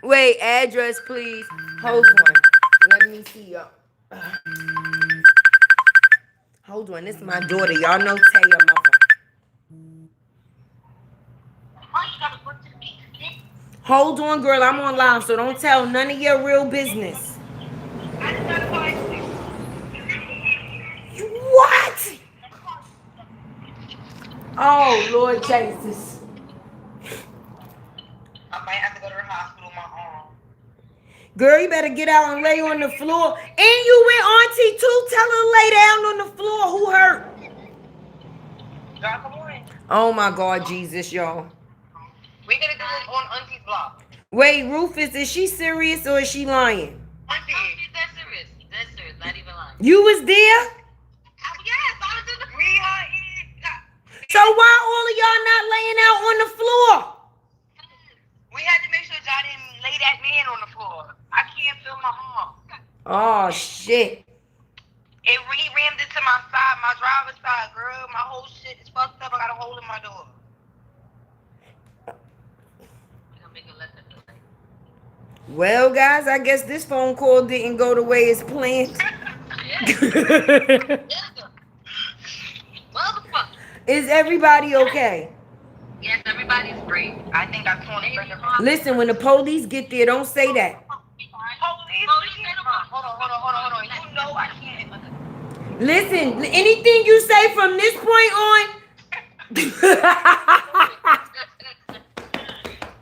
Wait, address, please. Hold on. Let me see y'all. Hold on. This is my daughter. Y'all know Taya mother. Hold on, girl. I'm on live, so don't tell none of your real business. What? Oh, Lord Jesus. I might have to go to the hospital with my arm. Girl, you better get out and lay on the floor. And you with Auntie too. Tell her to lay down on the floor. Who hurt? God, come on. Oh my God, Jesus, y'all. We're gonna do this on Auntie's block. Wait, Rufus, is she serious or is she lying? Auntie, she's dead serious. Dead serious, not even lying. You was there? Yes, I was in the So why all of y'all not laying out on the floor? We had to make sure y'all didn't lay that man on the floor. I can't feel my arm. Oh, shit. He rammed into my side, my driver's side, girl. My whole shit is fucked up. I got a hole in my door. Well, guys, I guess this phone call didn't go the way it's planned. Is everybody okay? Yes, everybody's great. I think I torn it. Listen, when the police get there, don't say that. Hold on. You know I can't. Listen, anything you say from this point on.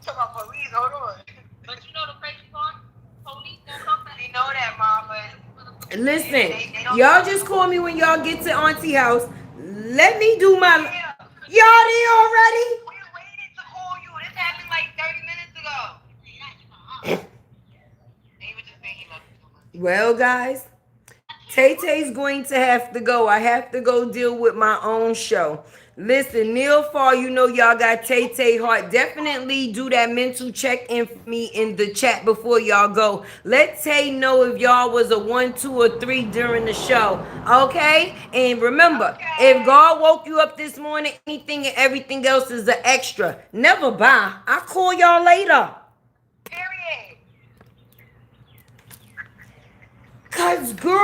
Talk about police, hold on. But you know the crazy part? Police don't come back. They know that, Mom, but... Listen, y'all just call me when y'all get to Auntie house. Let me do my... Y'all there already? We waited to call you. This happened like 30 minutes ago. Well, guys, Tay Tay's going to have to go. I have to go deal with my own show. Listen, Neil Fall, you know y'all got Tay Tay Heart. Definitely do that mental check in for me in the chat before y'all go. Let Tay know if y'all was a 1, 2, or 3 during the show. Okay? And remember, if Okay. God woke you up this morning, anything and everything else is an extra. Never bye. I'll call y'all later. Period. Cause girl.